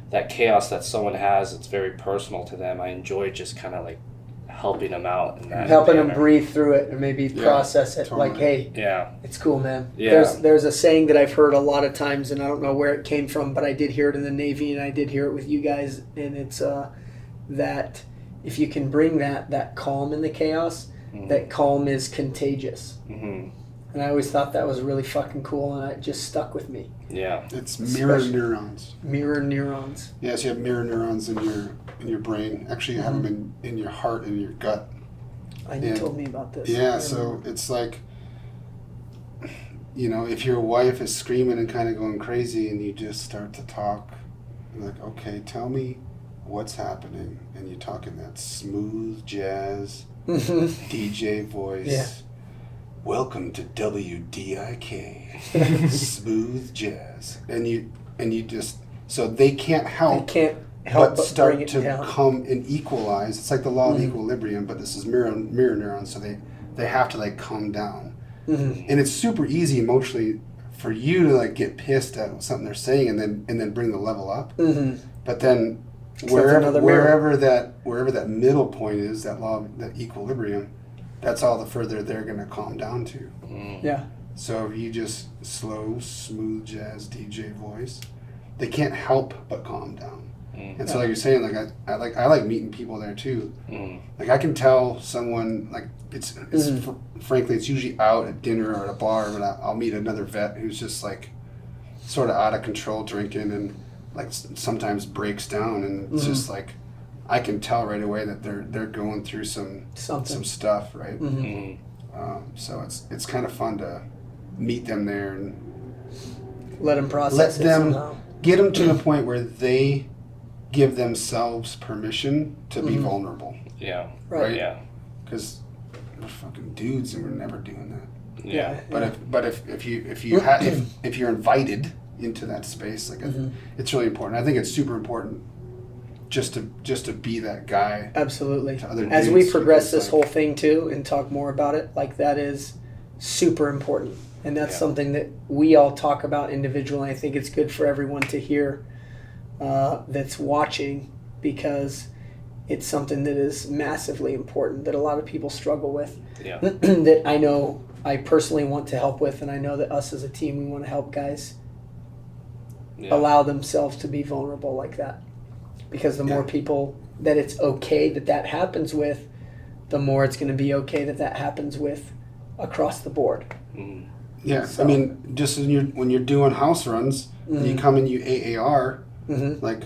that chaos that someone has, it's very personal to them. I enjoy just kind of like helping them out in that Helping them manner. breathe through it and maybe process it. totally. Like, hey, Yeah, it's cool, man. Yeah. There's a saying that I've heard a lot of times, and I don't know where it came from, but I did hear it in the Navy, and I did hear it with you guys, and it's that if you can bring that calm in the chaos, that calm is contagious. And I always thought that was really fucking cool, and it just stuck with me. yeah, It's mirror Especially- neurons. Mirror neurons. Yes, you have mirror neurons in your brain. Actually, you have them in your heart and your gut. You Yeah. told me about this. Yeah, so it's like, if your wife is screaming and kind of going crazy and you just start to talk, you're like, okay, tell me what's happening. And you talk in that smooth jazz DJ voice. Yeah. Welcome to WDIK, smooth jazz. And you just, so they can't I help can't help but but start bring it to down. come and equalize. It's like the law of equilibrium, but this is mirror neurons, so they have to like calm down. And it's super easy emotionally for you to like get pissed at something they're saying and then bring the level up. But then another mirror. wherever that middle point is, that law of that equilibrium, that's all the further they're gonna calm down to. Yeah. So if you just slow, smooth jazz DJ voice, they can't help but calm down. And so, like you're saying, like I like meeting people there too. Like I can tell someone, like it's frankly it's usually out at dinner or at a bar, but I'll meet another vet who's just like sort of out of control drinking and like sometimes breaks down, and it's just like I can tell right away that they're going through some stuff, right? So it's kind of fun to meet them there and Let them process let it them somehow. get them to the point where they give themselves permission to be vulnerable, yeah, Right. yeah, because we're fucking dudes and we're never doing that. yeah. But if you're invited into that space, like it's really important. I think it's super important just to be that guy. Absolutely. To other As we dudes, progress because, this like- whole thing too and talk more about it, like that is super important. And that's Yeah. something that we all talk about individually. I think it's good for everyone to hear that's watching, because it's something that is massively important that a lot of people struggle with. Yeah. That I know I personally want to help with, and I know that us as a team, we want to help guys Yeah. allow themselves to be vulnerable like that. Because the more Yeah. people that it's okay that happens with, the more it's going to be okay that happens with across the board. Yeah, So- I mean, just when you're doing house runs, and you come and you AAR, like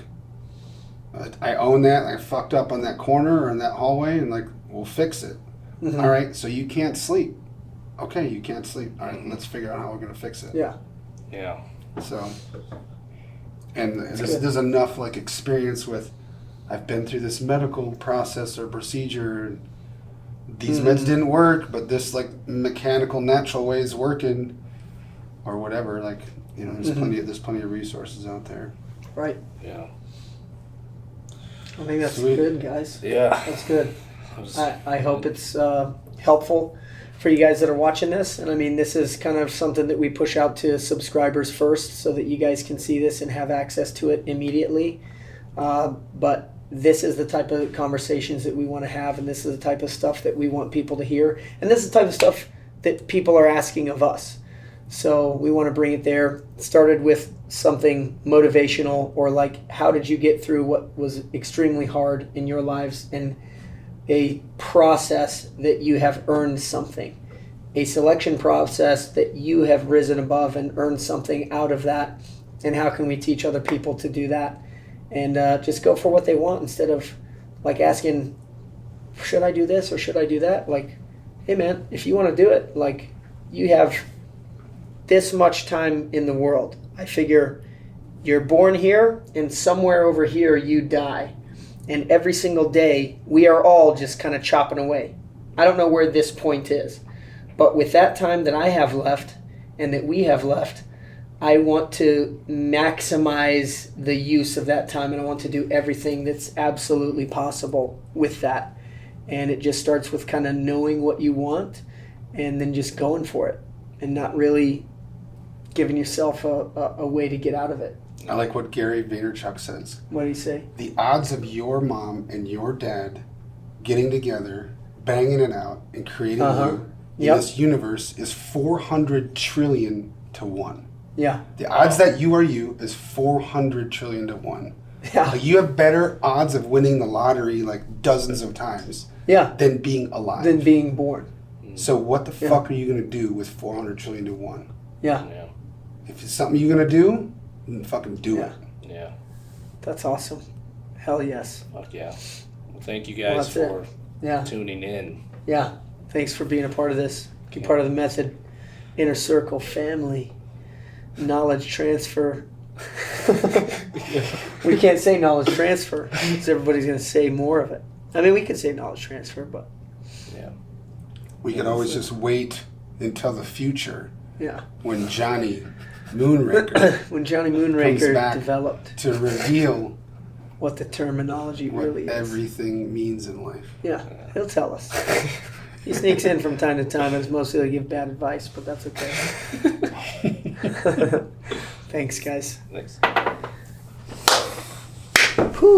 I own that. I fucked up on that corner or in that hallway, and like we'll fix it. All right, so you can't sleep. Okay, you can't sleep. All right, let's figure out how we're gonna fix it. Yeah. Yeah. So, and good. there's enough like experience with. I've been through this medical process or procedure. And these meds didn't work, but this like mechanical natural way is working, or whatever. Like there's plenty of resources out there. Right. Yeah. I think that's Sweet. good, guys. Yeah. That's good. I was- I hope it's helpful for you guys that are watching this. And I mean, this is kind of something that we push out to subscribers first so that you guys can see this and have access to it immediately. But this is the type of conversations that we want to have, and this is the type of stuff that we want people to hear. And this is the type of stuff that people are asking of us. So we want to bring it there. It started with something motivational, or like, how did you get through what was extremely hard in your lives, and a process that you have earned something, a selection process that you have risen above and earned something out of that. And how can we teach other people to do that, and just go for what they want instead of like asking, should I do this or should I do that? Like, hey man, if you want to do it, like, you have this much time in the world. I figure you're born here, and somewhere over here you die. And every single day, we are all just kind of chopping away. I don't know where this point is, but with that time that I have left and that we have left, I want to maximize the use of that time, and I want to do everything that's absolutely possible with that. And it just starts with kind of knowing what you want and then just going for it, and not really giving yourself a way to get out of it. I like what Gary Vaynerchuk says. What do you say? The odds of your mom and your dad getting together, banging it out, and creating you in this universe is 400 trillion to 1. Yeah. The odds that you are you is 400 trillion to 1. Yeah. Like, you have better odds of winning the lottery like dozens of times than being alive. Than being born. So what the fuck are you going to do with 400 trillion to 1? Yeah. If it's something you're going to do, then fucking do it. Yeah. That's awesome. Hell yes. Fuck yeah. Well, thank you guys for tuning in. Yeah. Thanks for being a part of this. Be part of the Method Inner Circle family. Knowledge transfer. We can't say knowledge transfer because everybody's going to say more of it. I mean, we can say knowledge transfer, but we can always just wait until the future. Yeah. When Johnny Moonraker comes back developed to reveal what the terminology really is. Everything means in life. Yeah, he'll tell us. He sneaks in from time to time, and it's mostly to give bad advice, but that's okay. Thanks, guys. Thanks.